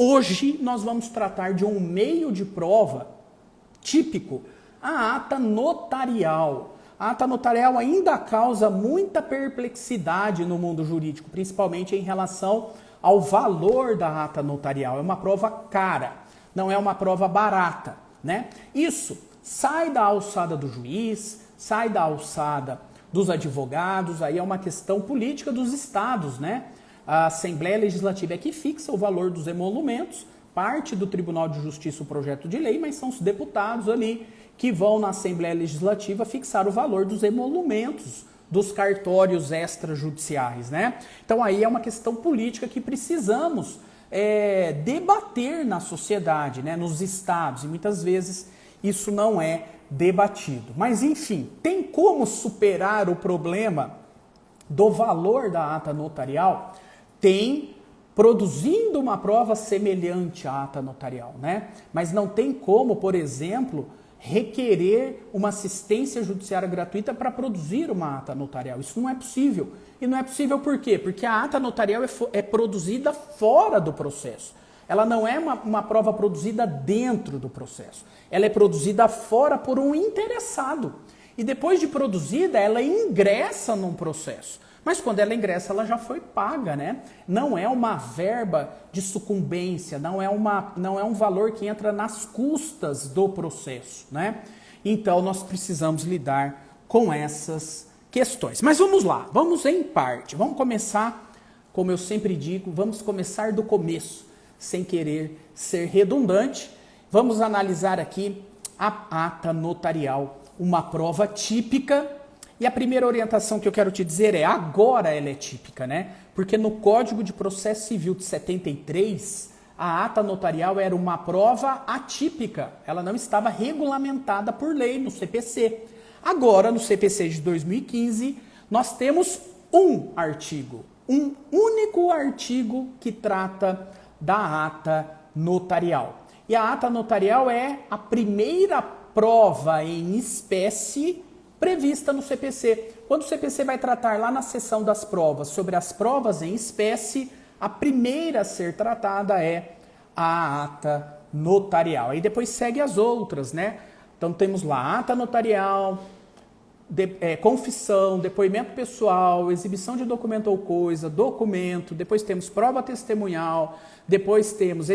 Hoje nós vamos tratar de um meio de prova típico, a ata notarial. A ata notarial ainda causa muita perplexidade no mundo jurídico, principalmente em relação ao valor da ata notarial. É uma prova cara, não é uma prova barata, né? Isso sai da alçada do juiz, sai da alçada dos advogados, aí é uma questão política dos estados, né? A Assembleia Legislativa é que fixa o valor dos emolumentos, parte do Tribunal de Justiça o projeto de lei, mas são os deputados ali que vão na Assembleia Legislativa fixar o valor dos emolumentos dos cartórios extrajudiciais, né? Então aí é uma questão política que precisamos debater na sociedade, né? Nos estados, e muitas vezes isso não é debatido. Mas enfim, tem como superar o problema do valor da ata notarial? Tem, produzindo uma prova semelhante à ata notarial, né? Mas não tem como, por exemplo, requerer uma assistência judiciária gratuita para produzir uma ata notarial. Isso não é possível. E não é possível por quê? Porque a ata notarial é produzida fora do processo. Ela não é uma prova produzida dentro do processo. Ela é produzida fora por um interessado. E depois de produzida, ela ingressa num processo. Mas quando ela ingressa, ela já foi paga, né? Não é uma verba de sucumbência, não é um valor que entra nas custas do processo, né? Então, nós precisamos lidar com essas questões. Mas vamos lá, vamos em parte. Vamos começar, como eu sempre digo, vamos começar do começo, sem querer ser redundante. Vamos analisar aqui a ata notarial, uma prova típica. E a primeira orientação que eu quero te dizer é, agora ela é típica, né? Porque no Código de Processo Civil de 73, a ata notarial era uma prova atípica. Ela não estava regulamentada por lei no CPC. Agora, no CPC de 2015, nós temos um artigo, um único artigo que trata da ata notarial. E a ata notarial é a primeira prova em espécie prevista no CPC. Quando o CPC vai tratar lá na seção das provas sobre as provas em espécie, a primeira a ser tratada é a ata notarial. Aí depois segue as outras, né? Então temos lá ata notarial, confissão, depoimento pessoal, exibição de documento ou coisa, documento, depois temos prova testemunhal, depois temos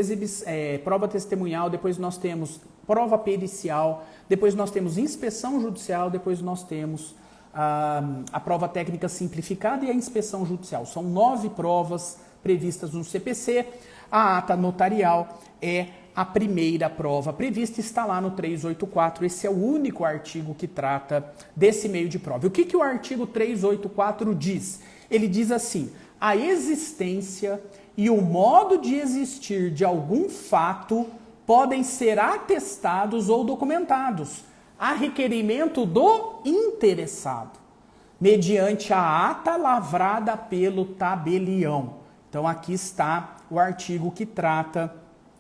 prova testemunhal, depois nós temos prova pericial, depois nós temos inspeção judicial, depois nós temos a prova técnica simplificada e a inspeção judicial. São 9 provas previstas no CPC. A ata notarial é a primeira prova prevista, está lá no 384. Esse é o único artigo que trata desse meio de prova. E o que o artigo 384 diz? Ele diz assim: a existência e o modo de existir de algum fato podem ser atestados ou documentados a requerimento do interessado, mediante a ata lavrada pelo tabelião. Então aqui está o artigo que trata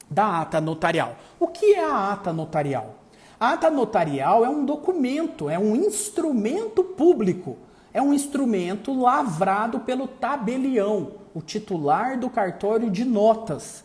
da ata notarial. O que é a ata notarial? A ata notarial é um documento, é um instrumento público, é um instrumento lavrado pelo tabelião, o titular do cartório de notas,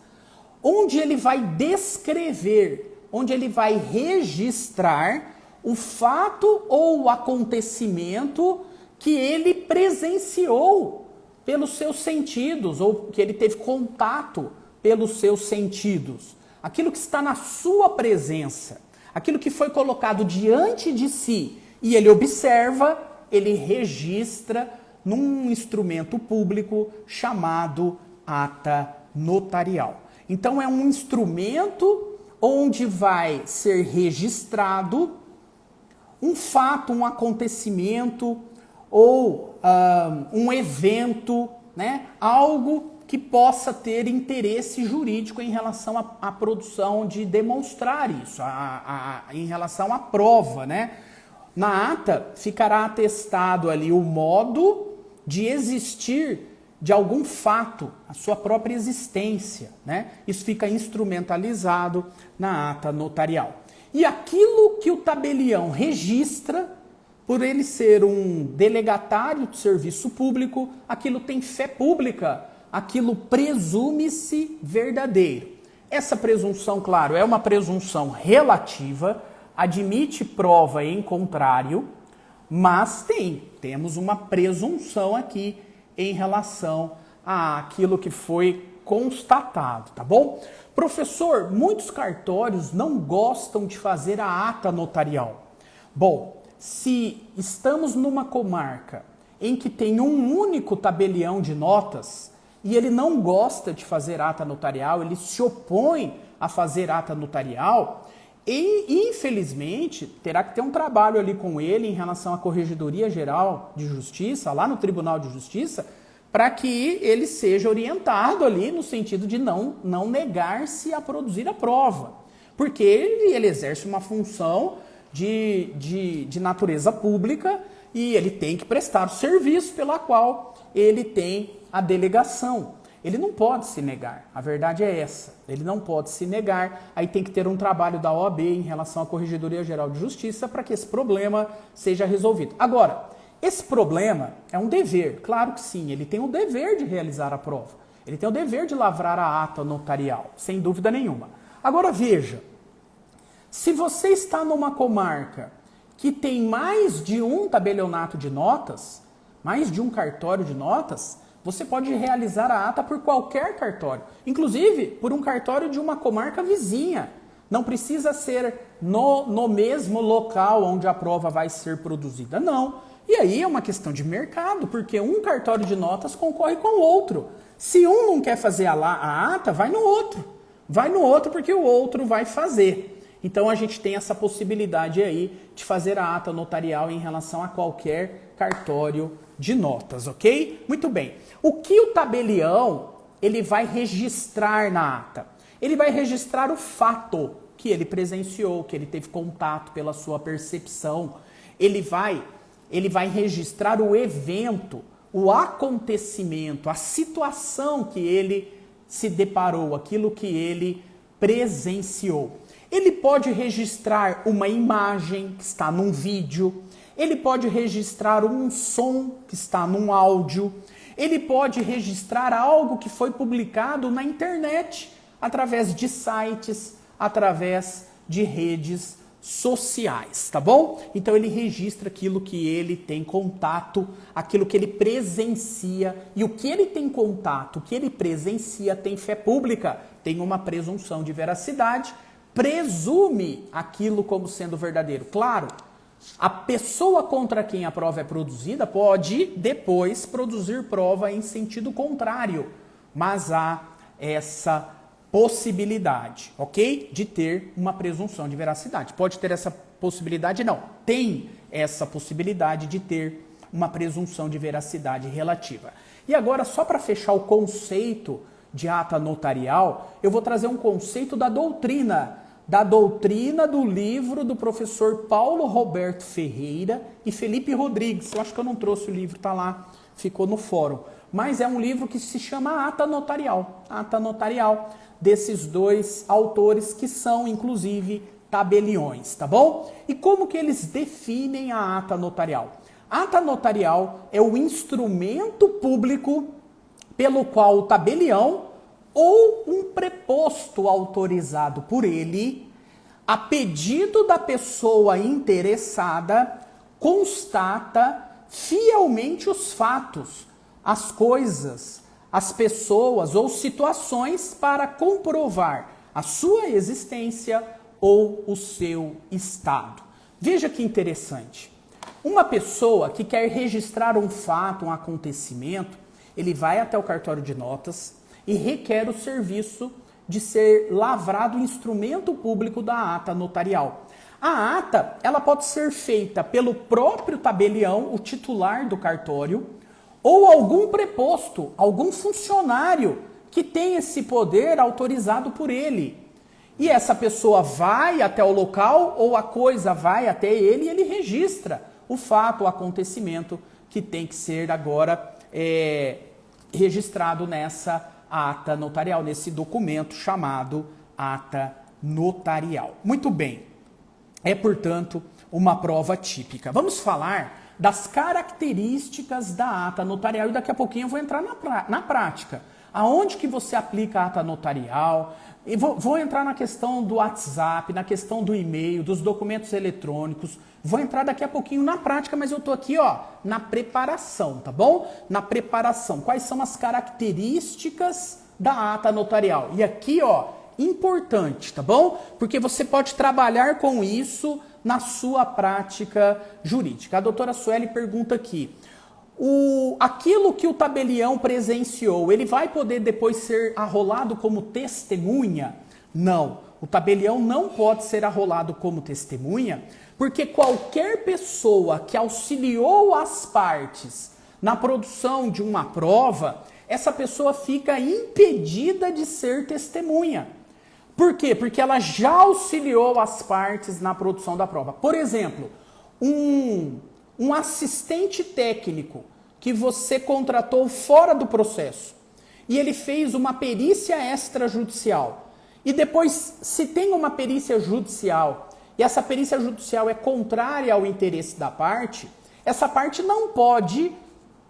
onde ele vai descrever, onde ele vai registrar o fato ou o acontecimento que ele presenciou pelos seus sentidos, ou que ele teve contato pelos seus sentidos. Aquilo que está na sua presença, aquilo que foi colocado diante de si, e ele observa, ele registra num instrumento público chamado ata notarial. Então é um instrumento onde vai ser registrado um fato, um acontecimento ou um evento, né? Algo que possa ter interesse jurídico em relação à produção de demonstrar isso, em relação à prova, né? Na ata ficará atestado ali o modo de existir de algum fato, a sua própria existência, né? Isso fica instrumentalizado na ata notarial. E aquilo que o tabelião registra, por ele ser um delegatário de serviço público, aquilo tem fé pública, aquilo presume-se verdadeiro. Essa presunção, claro, é uma presunção relativa, admite prova em contrário, mas temos uma presunção aqui em relação àquilo que foi constatado, tá bom? Professor, muitos cartórios não gostam de fazer a ata notarial. Bom, se estamos numa comarca em que tem um único tabelião de notas e ele não gosta de fazer ata notarial, ele se opõe a fazer ata notarial, e infelizmente terá que ter um trabalho ali com ele em relação à Corregedoria Geral de Justiça, lá no Tribunal de Justiça, para que ele seja orientado ali no sentido de não negar-se a produzir a prova. Porque ele exerce uma função de natureza pública e ele tem que prestar o serviço pela qual ele tem a delegação. Ele não pode se negar, a verdade é essa, ele não pode se negar, aí tem que ter um trabalho da OAB em relação à Corregedoria Geral de Justiça para que esse problema seja resolvido. Agora, esse problema é um dever, claro que sim, ele tem o dever de realizar a prova, ele tem o dever de lavrar a ata notarial, sem dúvida nenhuma. Agora veja, se você está numa comarca que tem mais de um tabelionato de notas, mais de um cartório de notas, você pode realizar a ata por qualquer cartório, inclusive por um cartório de uma comarca vizinha. Não precisa ser no mesmo local onde a prova vai ser produzida, não. E aí é uma questão de mercado, porque um cartório de notas concorre com o outro. Se um não quer fazer a ata, vai no outro. Vai no outro porque o outro vai fazer. Então a gente tem essa possibilidade aí de fazer a ata notarial em relação a qualquer cartório de notas, ok? Muito bem. O que o tabelião ele vai registrar na ata? Ele vai registrar o fato que ele presenciou, que ele teve contato pela sua percepção. Ele vai registrar o evento, o acontecimento, a situação que ele se deparou, aquilo que ele presenciou. Ele pode registrar uma imagem que está num vídeo, ele pode registrar um som que está num áudio, ele pode registrar algo que foi publicado na internet, através de sites, através de redes sociais, tá bom? Então ele registra aquilo que ele tem contato, aquilo que ele presencia, e o que ele tem contato, o que ele presencia tem fé pública, tem uma presunção de veracidade, presume aquilo como sendo verdadeiro. Claro, a pessoa contra quem a prova é produzida pode depois produzir prova em sentido contrário, mas há essa possibilidade, ok? De ter uma presunção de veracidade. Pode ter essa possibilidade? Não. Tem essa possibilidade de ter uma presunção de veracidade relativa. E agora, só para fechar o conceito de ata notarial, eu vou trazer um conceito da doutrina do livro do professor Paulo Roberto Ferreira e Felipe Rodrigues. Eu acho que eu não trouxe o livro, tá lá, ficou no fórum. Mas é um livro que se chama Ata Notarial. Ata Notarial, desses dois autores que são, inclusive, tabeliões, tá bom? E como que eles definem a ata notarial? A ata notarial é o instrumento público pelo qual o tabelião ou um preposto autorizado por ele, a pedido da pessoa interessada, constata fielmente os fatos, as coisas, as pessoas ou situações para comprovar a sua existência ou o seu estado. Veja que interessante. Uma pessoa que quer registrar um fato, um acontecimento, ele vai até o cartório de notas e requer o serviço de ser lavrado o instrumento público da ata notarial. A ata, ela pode ser feita pelo próprio tabelião, o titular do cartório, ou algum preposto, algum funcionário que tem esse poder autorizado por ele. E essa pessoa vai até o local ou a coisa vai até ele e ele registra o fato, o acontecimento que tem que ser agora registrado nessa ata notarial, nesse documento chamado ata notarial. Muito bem, é portanto uma prova típica. Vamos falar das características da ata notarial e daqui a pouquinho eu vou entrar na prática. Aonde que você aplica a ata notarial, E vou entrar na questão do WhatsApp, na questão do e-mail, dos documentos eletrônicos. Vou entrar daqui a pouquinho na prática, mas eu tô aqui, ó, na preparação, tá bom? Na preparação. Quais são as características da ata notarial? E aqui, ó, importante, tá bom? Porque você pode trabalhar com isso na sua prática jurídica. A doutora Sueli pergunta aqui, aquilo que o tabelião presenciou, ele vai poder depois ser arrolado como testemunha? Não, o tabelião não pode ser arrolado como testemunha, porque qualquer pessoa que auxiliou as partes na produção de uma prova, essa pessoa fica impedida de ser testemunha. Por quê? Porque ela já auxiliou as partes na produção da prova. Por exemplo, um assistente técnico que você contratou fora do processo e ele fez uma perícia extrajudicial. E depois, se tem uma perícia judicial e essa perícia judicial é contrária ao interesse da parte, essa parte não pode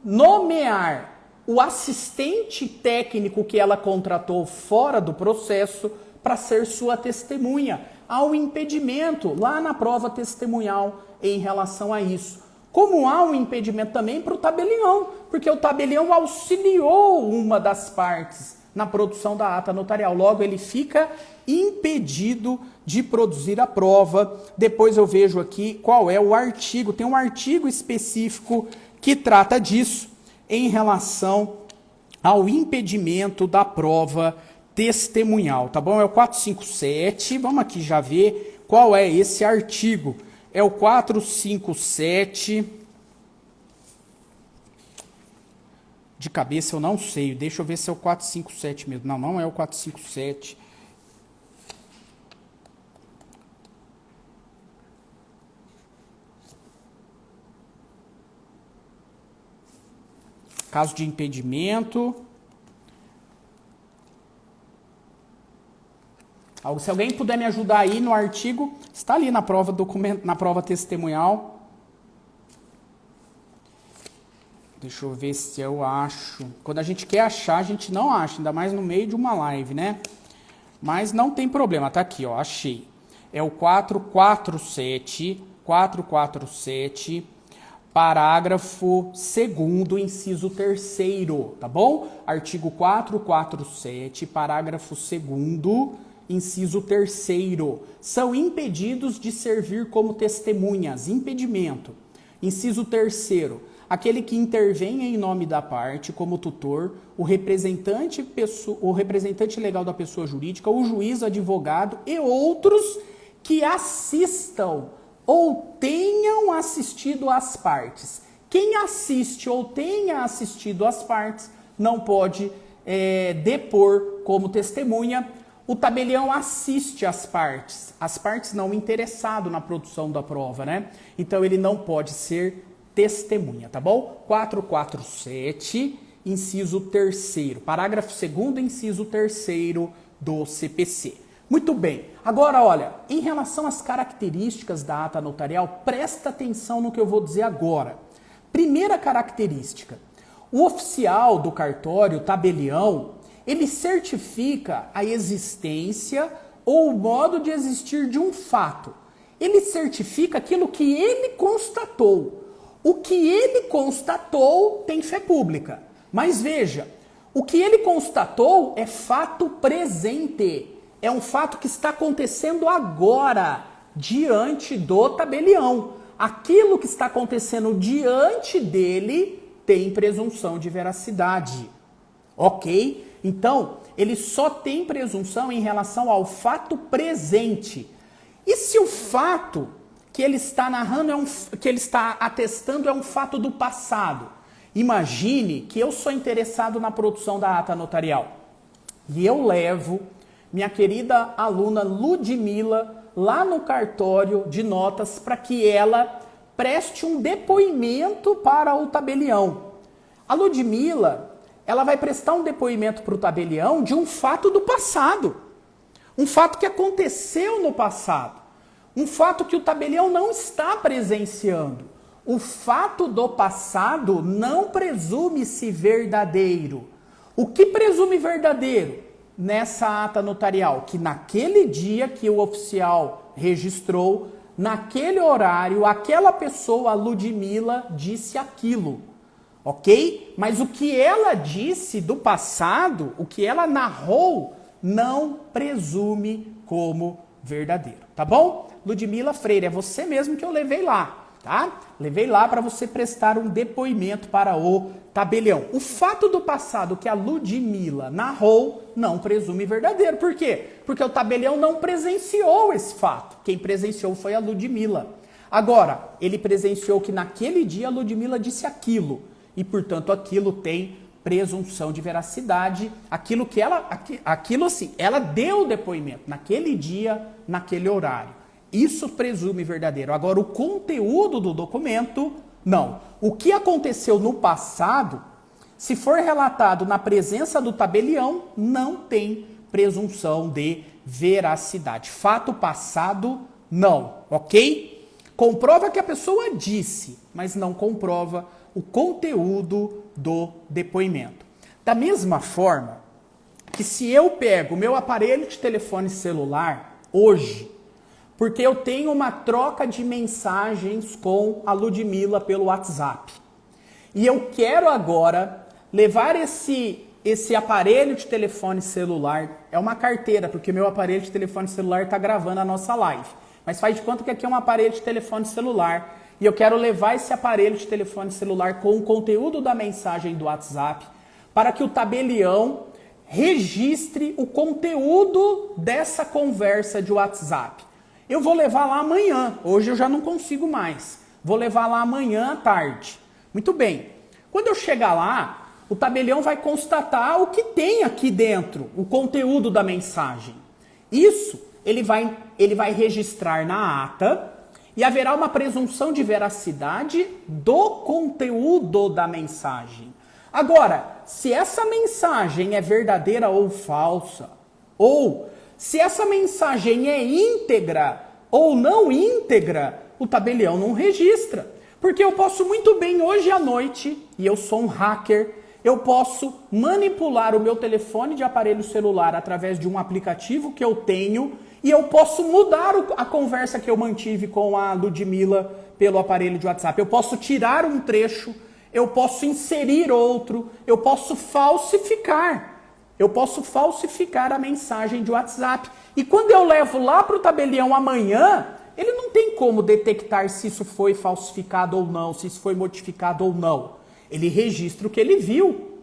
nomear o assistente técnico que ela contratou fora do processo para ser sua testemunha. Há um impedimento lá na prova testemunhal em relação a isso. Como há um impedimento também para o tabelião, porque o tabelião auxiliou uma das partes na produção da ata notarial. Logo, ele fica impedido de produzir a prova. Depois eu vejo aqui qual é o artigo. Tem um artigo específico que trata disso em relação ao impedimento da prova testemunhal, tá bom? É o 457, vamos aqui já ver qual é esse artigo. É o 457, de cabeça eu não sei, deixa eu ver se é o 457 mesmo. Não, não é o 457. Caso de impedimento. Se alguém puder me ajudar aí no artigo, está ali na prova na prova testemunhal. Deixa eu ver se eu acho. Quando a gente quer achar, a gente não acha, ainda mais no meio de uma live, né? Mas não tem problema, tá aqui, ó, achei. É o 447, parágrafo 2º, inciso 3º, tá bom? Artigo 447, parágrafo 2º, inciso 3º. São impedidos de servir como testemunhas. Impedimento. Inciso 3º. Aquele que intervém em nome da parte como tutor, o representante legal da pessoa jurídica, o juiz, advogado e outros que assistam ou tenham assistido às partes. Quem assiste ou tenha assistido às partes não pode depor como testemunha. O tabelião assiste às partes não interessado na produção da prova, né? Então ele não pode ser testemunha, tá bom? 447, inciso 3º, parágrafo 2º, inciso 3º do CPC. Muito bem. Agora, olha, em relação às características da ata notarial, presta atenção no que eu vou dizer agora. Primeira característica, o oficial do cartório, o tabelião, ele certifica a existência ou o modo de existir de um fato. Ele certifica aquilo que ele constatou. O que ele constatou tem fé pública. Mas veja, o que ele constatou é fato presente. É um fato que está acontecendo agora, diante do tabelião. Aquilo que está acontecendo diante dele tem presunção de veracidade. Ok? Então, ele só tem presunção em relação ao fato presente. E se o fato que ele está narrando, que ele está atestando é um fato do passado? Imagine que eu sou interessado na produção da ata notarial e eu levo minha querida aluna Ludmila lá no cartório de notas para que ela preste um depoimento para o tabelião. A Ludmila, ela vai prestar um depoimento para o tabelião de um fato do passado. Um fato que aconteceu no passado. Um fato que o tabelião não está presenciando. O fato do passado não presume-se verdadeiro. O que presume verdadeiro? nessa ata notarial? Que naquele dia que o oficial registrou, naquele horário, aquela pessoa, a Ludmila, disse aquilo, ok? Mas o que ela disse do passado, o que ela narrou, não presume como verdadeiro, tá bom? Ludmila Freire, é você mesmo que eu levei lá, tá? Levei lá para você prestar um depoimento para o tabelião. O fato do passado que a Ludmila narrou não presume verdadeiro. Por quê? Porque o tabelião não presenciou esse fato. Quem presenciou foi a Ludmila. Agora, ele presenciou que naquele dia a Ludmila disse aquilo. E, portanto, aquilo tem presunção de veracidade. Aquilo assim, ela deu o depoimento naquele dia, naquele horário. Isso presume verdadeiro. Agora, o conteúdo do documento, não. O que aconteceu no passado, se for relatado na presença do tabelião, não tem presunção de veracidade. Fato passado, não, ok? Comprova que a pessoa disse, mas não comprova o conteúdo do depoimento. Da mesma forma que se eu pego o meu aparelho de telefone celular hoje, porque eu tenho uma troca de mensagens com a Ludmila pelo WhatsApp. E eu quero agora levar esse aparelho de telefone celular, é uma carteira, porque meu aparelho de telefone celular está gravando a nossa live. Mas faz de conta que aqui é um aparelho de telefone celular e eu quero levar esse aparelho de telefone celular com o conteúdo da mensagem do WhatsApp para que o tabelião registre o conteúdo dessa conversa de WhatsApp. Eu vou levar lá amanhã, hoje eu já não consigo mais. Vou levar lá amanhã à tarde. Muito bem. Quando eu chegar lá, o tabelião vai constatar o que tem aqui dentro, o conteúdo da mensagem. Isso ele vai registrar na ata e haverá uma presunção de veracidade do conteúdo da mensagem. Agora, se essa mensagem é verdadeira ou falsa, ou se essa mensagem é íntegra ou não íntegra, o tabelião não registra. Porque eu posso muito bem hoje à noite, e eu sou um hacker, eu posso manipular o meu telefone de aparelho celular através de um aplicativo que eu tenho e eu posso mudar a conversa que eu mantive com a Ludmila pelo aparelho de WhatsApp. Eu posso tirar um trecho, eu posso inserir outro, eu posso falsificar. Eu posso falsificar a mensagem de WhatsApp. E quando eu levo lá para o tabelião amanhã, ele não tem como detectar se isso foi falsificado ou não, se isso foi modificado ou não. Ele registra o que ele viu.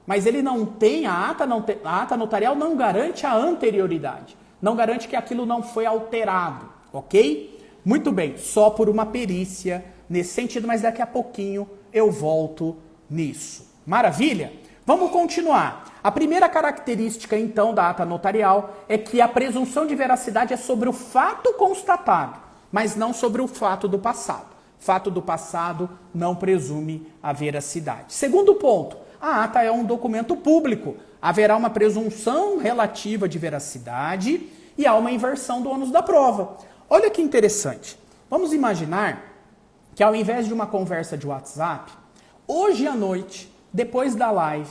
Mas ele não tem, a ata notarial não garante a anterioridade. Não garante que aquilo não foi alterado, ok? Muito bem, só por uma perícia nesse sentido, mas daqui a pouquinho eu volto nisso. Maravilha? Vamos continuar. A primeira característica, então, da ata notarial é que a presunção de veracidade é sobre o fato constatado, mas não sobre o fato do passado. Fato do passado não presume a veracidade. Segundo ponto, a ata é um documento público. Haverá uma presunção relativa de veracidade e há uma inversão do ônus da prova. Olha que interessante. Vamos imaginar que ao invés de uma conversa de WhatsApp, hoje à noite, depois da live,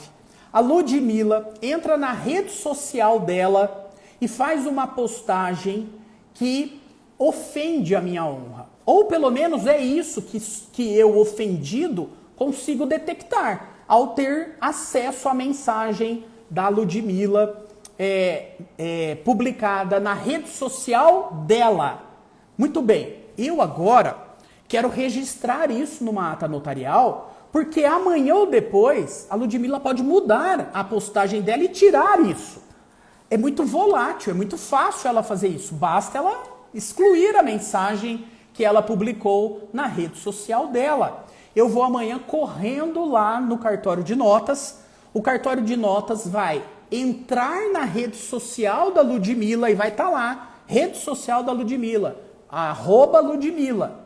a Ludmila entra na rede social dela e faz uma postagem que ofende a minha honra. Ou pelo menos é isso que eu, ofendido, consigo detectar ao ter acesso à mensagem da Ludmila publicada na rede social dela. Muito bem, eu agora quero registrar isso numa ata notarial, porque amanhã ou depois a Ludmila pode mudar a postagem dela e tirar isso. É muito volátil, é muito fácil ela fazer isso. Basta ela excluir a mensagem que ela publicou na rede social dela. Eu vou amanhã correndo lá no cartório de notas. O cartório de notas vai entrar na rede social da Ludmila e vai estar lá, rede social da Ludmila, @Ludmila.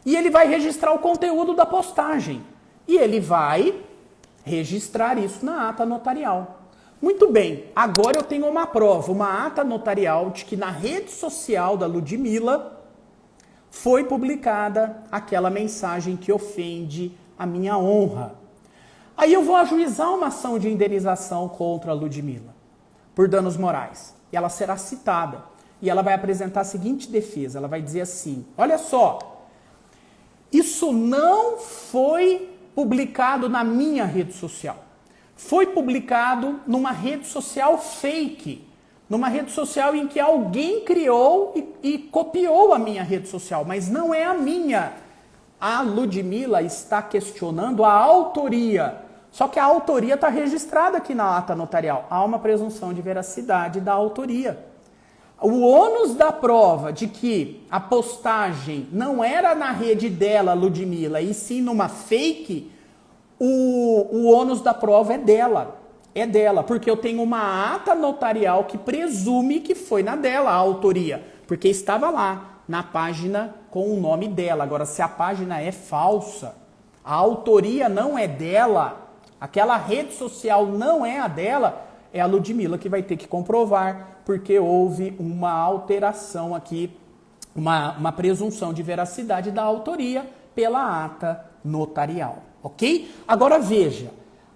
E ele vai registrar o conteúdo da postagem. E ele vai registrar isso na ata notarial. Muito bem, agora eu tenho uma prova, uma ata notarial de que na rede social da Ludmila foi publicada aquela mensagem que ofende a minha honra. Aí eu vou ajuizar uma ação de indenização contra a Ludmila. por danos morais. E ela será citada. E ela vai apresentar a seguinte defesa. Ela vai dizer assim, olha só, isso não foi publicado na minha rede social. Foi publicado numa rede social fake. Numa rede social em que alguém criou e copiou a minha rede social. Mas não é a minha. A Ludmila está questionando a autoria. Só que a autoria está registrada aqui na ata notarial. Há uma presunção de veracidade da autoria. O ônus da prova de que a postagem não era na rede dela, Ludmila, e sim numa fake, o ônus da prova é dela. É dela, porque eu tenho uma ata notarial que presume que foi na dela a autoria, porque estava lá na página com o nome dela. Agora, se a página é falsa, a autoria não é dela, aquela rede social não é a dela, é a Ludmila que vai ter que comprovar, porque houve uma alteração aqui, uma presunção de veracidade da autoria pela ata notarial, ok? Agora veja,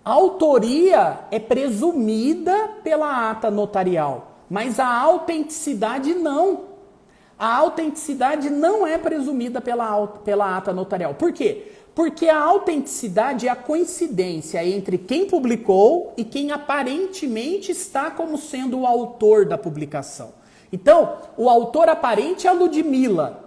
a autoria é presumida pela ata notarial, mas a autenticidade não. A autenticidade não é presumida pela ata notarial. Por quê? Porque a autenticidade é a coincidência entre quem publicou e quem aparentemente está como sendo o autor da publicação. Então, o autor aparente é a Ludmila,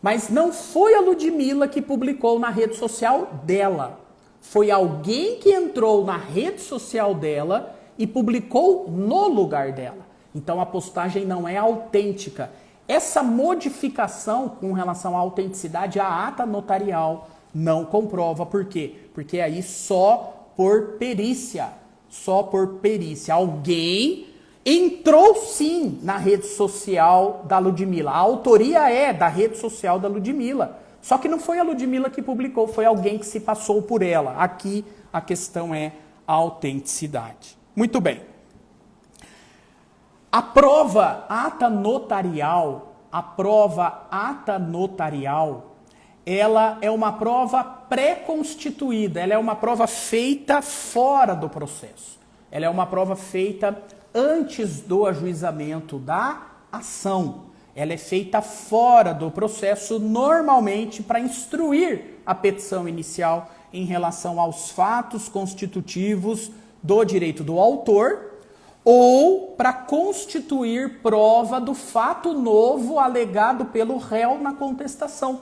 mas não foi a Ludmila que publicou na rede social dela. Foi alguém que entrou na rede social dela e publicou no lugar dela. Então, a postagem não é autêntica. Essa modificação com relação à autenticidade, a ata notarial não comprova. Por quê? Porque aí só por perícia. Só por perícia. Alguém entrou sim na rede social da Ludmila. A autoria é da rede social da Ludmila. Só que não foi a Ludmila que publicou, foi alguém que se passou por ela. Aqui a questão é a autenticidade. Muito bem. A prova ata notarial, ela é uma prova pré-constituída, ela é uma prova feita fora do processo. Ela é uma prova feita antes do ajuizamento da ação. Ela é feita fora do processo, normalmente para instruir a petição inicial em relação aos fatos constitutivos do direito do autor ou para constituir prova do fato novo alegado pelo réu na contestação.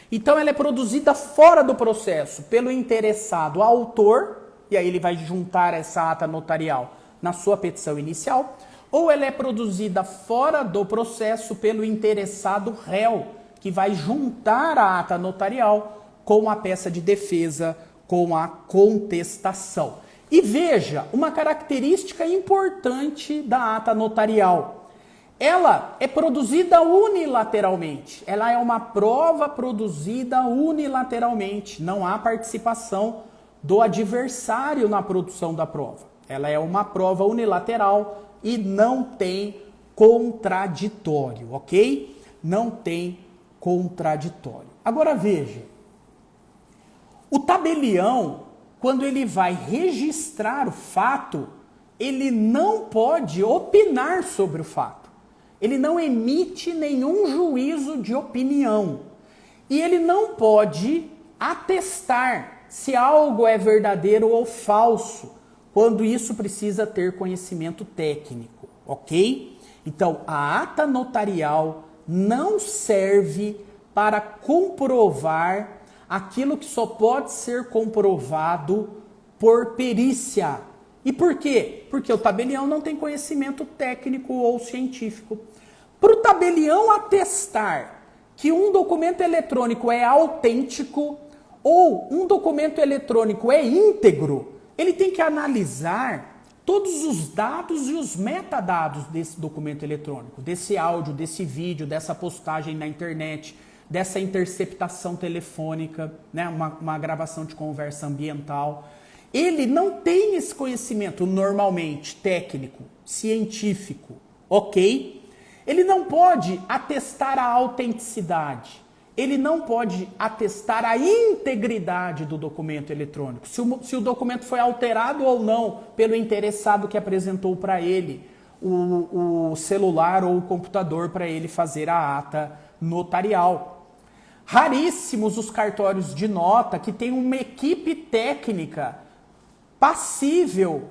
Então ela é produzida fora do processo pelo interessado autor, e aí ele vai juntar essa ata notarial na sua petição inicial, ou ela é produzida fora do processo pelo interessado réu, que vai juntar a ata notarial com a peça de defesa, com a contestação. E veja, uma característica importante da ata notarial. Ela é produzida unilateralmente. Ela é uma prova produzida unilateralmente. Não há participação do adversário na produção da prova. Ela é uma prova unilateral e não tem contraditório, ok? Não tem contraditório. Agora veja, o tabelião, quando ele vai registrar o fato, ele não pode opinar sobre o fato. Ele não emite nenhum juízo de opinião. E ele não pode atestar se algo é verdadeiro ou falso, quando isso precisa ter conhecimento técnico, ok? Então, a ata notarial não serve para comprovar aquilo que só pode ser comprovado por perícia. E por quê? Porque o tabelião não tem conhecimento técnico ou científico. Para o tabelião atestar que um documento eletrônico é autêntico ou um documento eletrônico é íntegro, ele tem que analisar todos os dados e os metadados desse documento eletrônico, desse áudio, desse vídeo, dessa postagem na internet, dessa interceptação telefônica, né, uma gravação de conversa ambiental. Ele não tem esse conhecimento normalmente técnico, científico, ok? Ele não pode atestar a autenticidade. Ele não pode atestar a integridade do documento eletrônico, se o documento foi alterado ou não pelo interessado que apresentou para ele, o celular ou o computador para ele fazer a ata notarial. Raríssimos os cartórios de nota que têm uma equipe técnica possível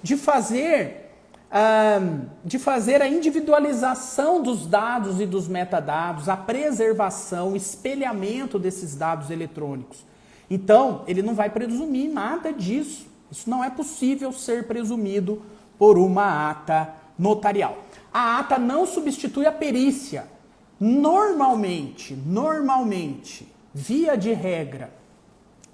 de fazer a individualização dos dados e dos metadados, a preservação, o espelhamento desses dados eletrônicos. Então, ele não vai presumir nada disso. Isso não é possível ser presumido por uma ata notarial. A ata não substitui a perícia. Normalmente, via de regra,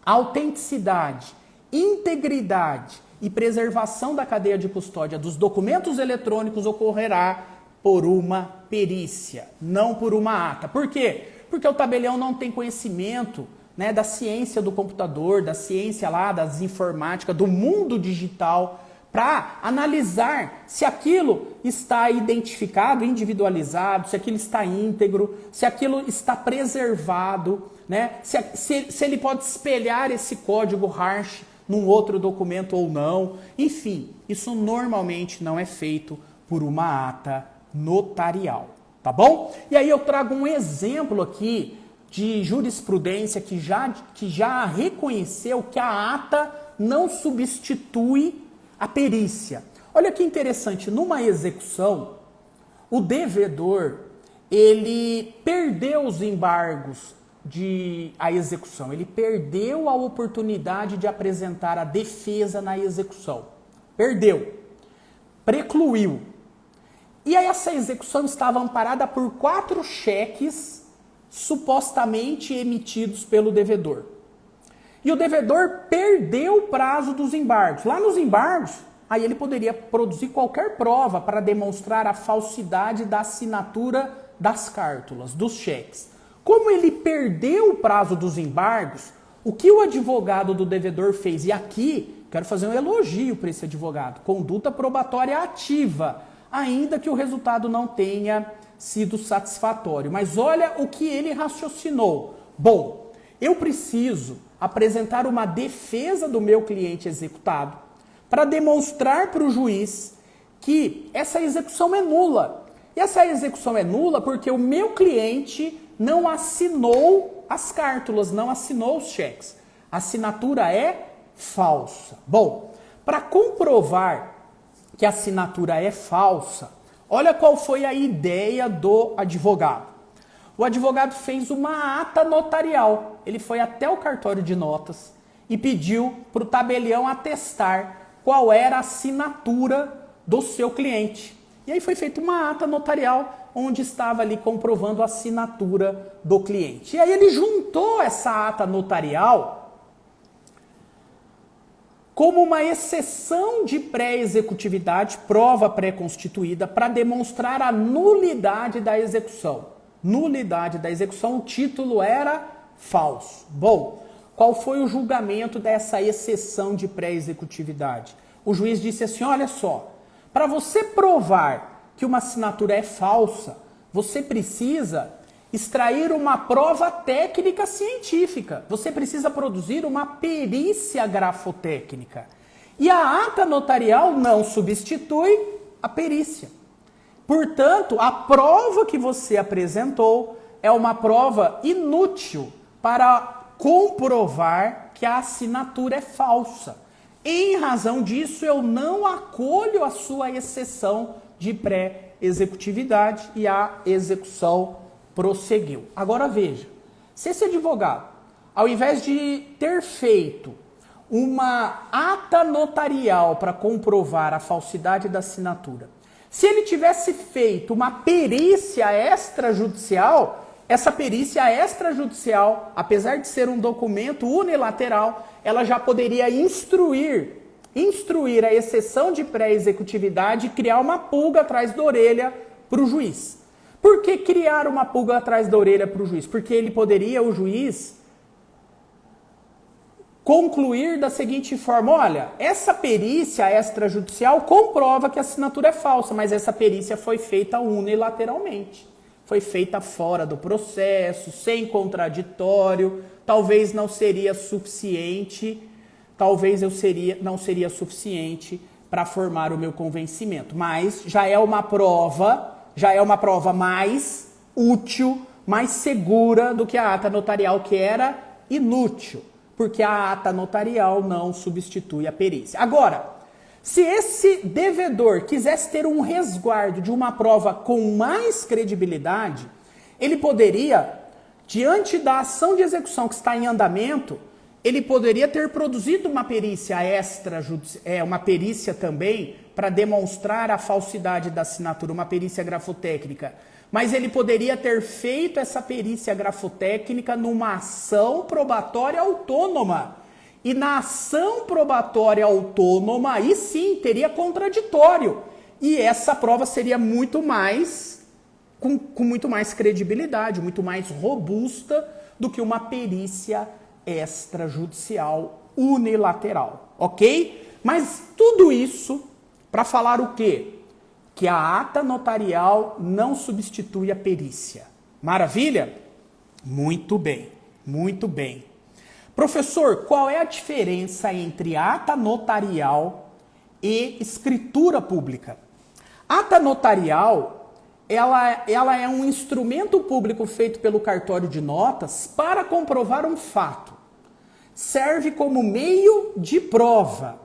autenticidade, integridade e preservação da cadeia de custódia dos documentos eletrônicos ocorrerá por uma perícia, não por uma ata. Por quê? Porque o tabelião não tem conhecimento, né, da ciência do computador, da ciência lá, das informática, do mundo digital, para analisar se aquilo está identificado, individualizado, se aquilo está íntegro, se aquilo está preservado, né? Se ele pode espelhar esse código hash num outro documento ou não. Enfim, isso normalmente não é feito por uma ata notarial, tá bom? E aí eu trago um exemplo aqui de jurisprudência que já reconheceu que a ata não substitui a perícia. Olha que interessante, numa execução, o devedor, ele perdeu os embargos a execução, ele perdeu a oportunidade de apresentar a defesa na execução. Perdeu, precluiu. E aí essa execução estava amparada por 4 cheques supostamente emitidos pelo devedor. E o devedor perdeu o prazo dos embargos. Lá nos embargos, aí ele poderia produzir qualquer prova para demonstrar a falsidade da assinatura das cártulas, dos cheques. Como ele perdeu o prazo dos embargos, o que o advogado do devedor fez? E aqui, quero fazer um elogio para esse advogado. Conduta probatória ativa, ainda que o resultado não tenha sido satisfatório. Mas olha o que ele raciocinou. Bom, eu preciso apresentar uma defesa do meu cliente executado para demonstrar para o juiz que essa execução é nula. E essa execução é nula porque o meu cliente não assinou as cártulas, não assinou os cheques. A assinatura é falsa. Bom, para comprovar que a assinatura é falsa, olha qual foi a ideia do advogado. O advogado fez uma ata notarial. Ele foi até o cartório de notas e pediu para o tabelião atestar qual era a assinatura do seu cliente. E aí foi feita uma ata notarial onde estava ali comprovando a assinatura do cliente. E aí ele juntou essa ata notarial como uma exceção de pré-executividade, prova pré-constituída, para demonstrar a nulidade da execução. Nulidade da execução, o título era falso. Bom, qual foi o julgamento dessa exceção de pré-executividade? O juiz disse assim, olha só, para você provar que uma assinatura é falsa, você precisa extrair uma prova técnica científica. Você precisa produzir uma perícia grafotécnica. E a ata notarial não substitui a perícia. Portanto, a prova que você apresentou é uma prova inútil para comprovar que a assinatura é falsa. Em razão disso, eu não acolho a sua exceção de pré-executividade e a execução prosseguiu. Agora veja, se esse advogado, ao invés de ter feito uma ata notarial para comprovar a falsidade da assinatura, se ele tivesse feito uma perícia extrajudicial, essa perícia extrajudicial, apesar de ser um documento unilateral, ela já poderia instruir a exceção de pré-executividade e criar uma pulga atrás da orelha para o juiz. Por que criar uma pulga atrás da orelha para o juiz? Porque ele poderia, o juiz, concluir da seguinte forma, olha, essa perícia extrajudicial comprova que a assinatura é falsa, mas essa perícia foi feita unilateralmente. Foi feita fora do processo, sem contraditório, talvez não seria suficiente, não seria suficiente para formar o meu convencimento, mas já é uma prova mais útil, mais segura do que a ata notarial, que era inútil, porque a ata notarial não substitui a perícia. Agora, se esse devedor quisesse ter um resguardo de uma prova com mais credibilidade, ele poderia, diante da ação de execução que está em andamento, ele poderia ter produzido uma perícia uma perícia também para demonstrar a falsidade da assinatura, uma perícia grafotécnica. Mas ele poderia ter feito essa perícia grafotécnica numa ação probatória autônoma. E na ação probatória autônoma, aí sim, teria contraditório. E essa prova seria muito mais, com muito mais credibilidade, muito mais robusta do que uma perícia extrajudicial unilateral, ok? Mas tudo isso para falar o quê? Que a ata notarial não substitui a perícia. Maravilha? Muito bem, muito bem. Professor, qual é a diferença entre ata notarial e escritura pública? Ata notarial, ela é um instrumento público feito pelo cartório de notas para comprovar um fato. Serve como meio de prova.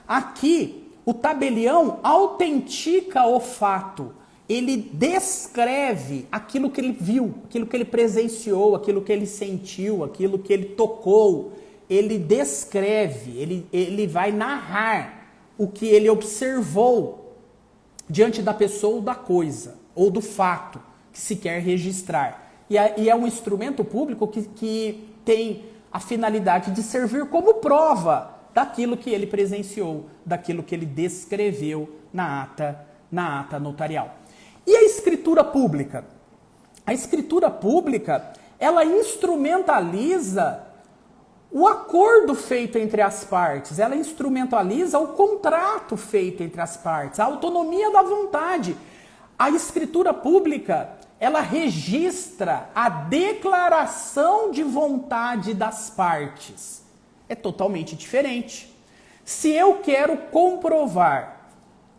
Aqui, o tabelião autentica o fato. Ele descreve aquilo que ele viu, aquilo que ele presenciou, aquilo que ele sentiu, aquilo que ele tocou. Ele descreve, ele vai narrar o que ele observou diante da pessoa ou da coisa, ou do fato que se quer registrar. E é um instrumento público que tem a finalidade de servir como prova daquilo que ele presenciou, daquilo que ele descreveu na ata notarial. E a escritura pública? A escritura pública, ela instrumentaliza o acordo feito entre as partes, ela instrumentaliza o contrato feito entre as partes, a autonomia da vontade. A escritura pública, ela registra a declaração de vontade das partes. É totalmente diferente. Se eu quero comprovar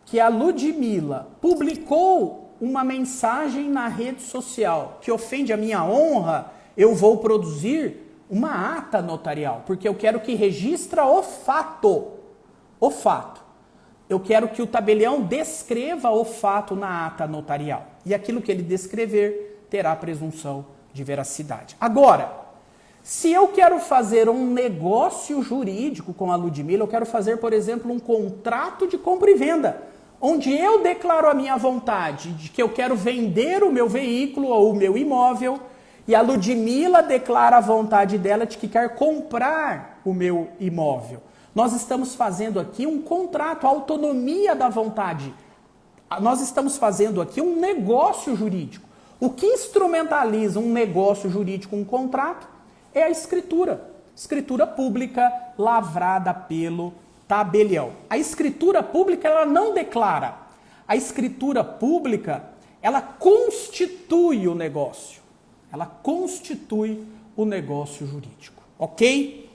que a Ludmila publicou uma mensagem na rede social que ofende a minha honra, eu vou produzir uma ata notarial, porque eu quero que registre o fato. O fato. Eu quero que o tabelião descreva o fato na ata notarial. E aquilo que ele descrever terá presunção de veracidade. Agora, se eu quero fazer um negócio jurídico com a Ludmila, eu quero fazer, por exemplo, um contrato de compra e venda, onde eu declaro a minha vontade de que eu quero vender o meu veículo ou o meu imóvel, e a Ludmila declara a vontade dela de que quer comprar o meu imóvel. Nós estamos fazendo aqui um contrato, a autonomia da vontade. Nós estamos fazendo aqui um negócio jurídico. O que instrumentaliza um negócio jurídico, um contrato, é a escritura. Escritura pública lavrada pelo tabelião. A escritura pública, ela não declara. A escritura pública, ela constitui o negócio. Ela constitui o negócio jurídico. Ok?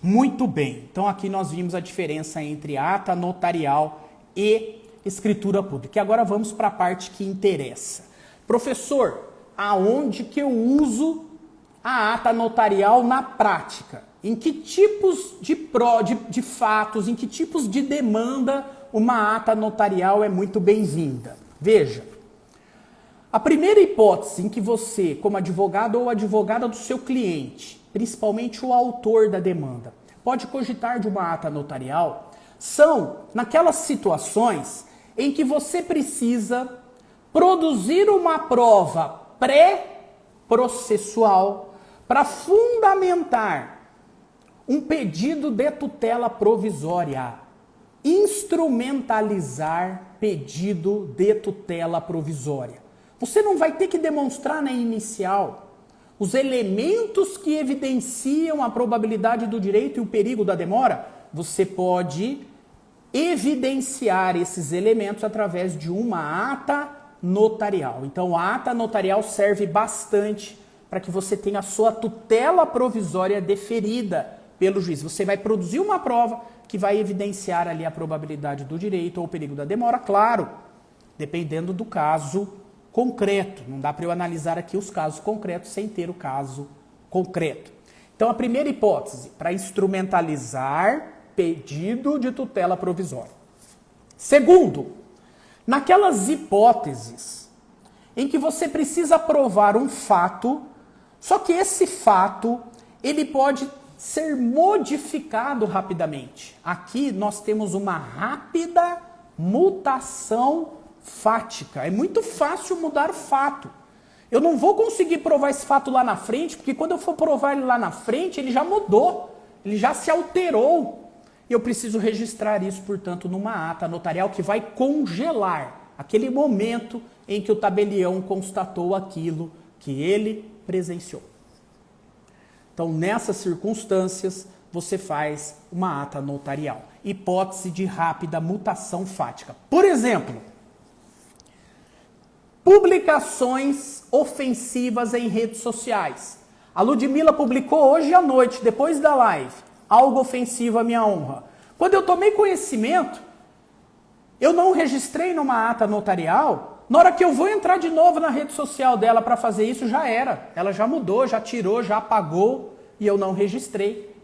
Muito bem. Então aqui nós vimos a diferença entre ata notarial e escritura pública. E agora vamos para a parte que interessa. Professor, aonde que eu uso a ata notarial na prática? Em que tipos de fatos, em que tipos de demanda uma ata notarial é muito bem-vinda? Veja, a primeira hipótese em que você, como advogado ou advogada do seu cliente, principalmente o autor da demanda, pode cogitar de uma ata notarial, são naquelas situações em que você precisa produzir uma prova pré-processual para fundamentar um pedido de tutela provisória. Instrumentalizar pedido de tutela provisória. Você não vai ter que demonstrar na inicial os elementos que evidenciam a probabilidade do direito e o perigo da demora. Você pode evidenciar esses elementos através de uma ata notarial. Então, a ata notarial serve bastante para que você tenha a sua tutela provisória deferida pelo juiz. Você vai produzir uma prova que vai evidenciar ali a probabilidade do direito ou o perigo da demora, claro, dependendo do caso concreto. Não dá para eu analisar aqui os casos concretos sem ter o caso concreto. Então, a primeira hipótese, para instrumentalizar pedido de tutela provisória. Segundo, naquelas hipóteses em que você precisa provar um fato, só que esse fato, ele pode ser modificado rapidamente. Aqui nós temos uma rápida mutação fática. É muito fácil mudar fato. Eu não vou conseguir provar esse fato lá na frente, porque quando eu for provar ele lá na frente, ele já mudou, ele já se alterou. E eu preciso registrar isso, portanto, numa ata notarial que vai congelar aquele momento em que o tabelião constatou aquilo que ele presenciou. Então, nessas circunstâncias, você faz uma ata notarial. Hipótese de rápida mutação fática. Por exemplo, publicações ofensivas em redes sociais. A Ludmila publicou hoje à noite, depois da live, algo ofensivo à minha honra. Quando eu tomei conhecimento, eu não registrei numa ata notarial. Na hora que eu vou entrar de novo na rede social dela para fazer isso, já era. Ela já mudou, já tirou, já apagou e eu não registrei.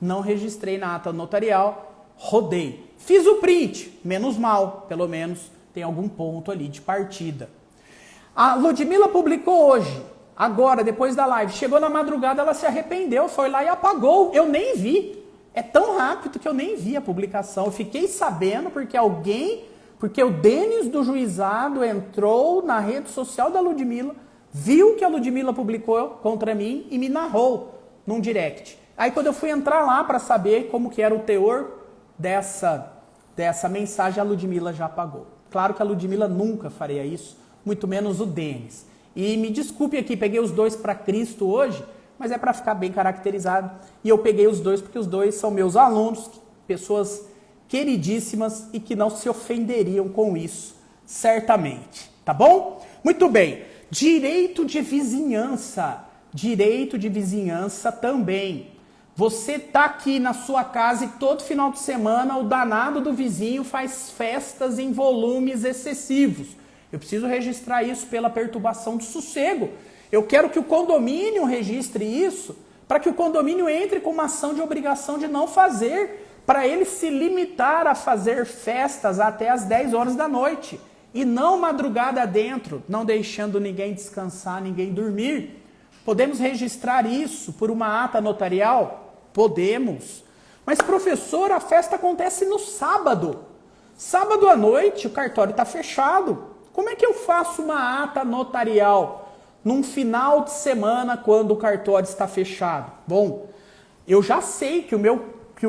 Não registrei na ata notarial, rodei. Fiz o print, menos mal, pelo menos tem algum ponto ali de partida. A Ludmila publicou hoje, agora, depois da live. Chegou na madrugada, ela se arrependeu, foi lá e apagou. Eu nem vi. É tão rápido que eu nem vi a publicação. Eu fiquei sabendo porque o Denis do juizado entrou na rede social da Ludmila, viu que a Ludmila publicou contra mim e me narrou num direct. Aí quando eu fui entrar lá para saber como que era o teor dessa mensagem, a Ludmila já apagou. Claro que a Ludmila nunca faria isso, muito menos o Denis. E me desculpe aqui, peguei os dois para Cristo hoje, mas é para ficar bem caracterizado. E eu peguei os dois porque os dois são meus alunos, pessoas queridíssimas e que não se ofenderiam com isso, certamente. Tá bom? Muito bem. Direito de vizinhança. Direito de vizinhança também. Você tá aqui na sua casa e todo final de semana o danado do vizinho faz festas em volumes excessivos. Eu preciso registrar isso pela perturbação do sossego. Eu quero que o condomínio registre isso para que o condomínio entre com uma ação de obrigação de não fazer, para ele se limitar a fazer festas até as 10 horas da noite e não madrugada dentro, não deixando ninguém descansar, ninguém dormir. Podemos registrar isso por uma ata notarial? Podemos. Mas, professor, a festa acontece no sábado. Sábado à noite o cartório está fechado. Como é que eu faço uma ata notarial num final de semana quando o cartório está fechado? Bom, eu já sei que o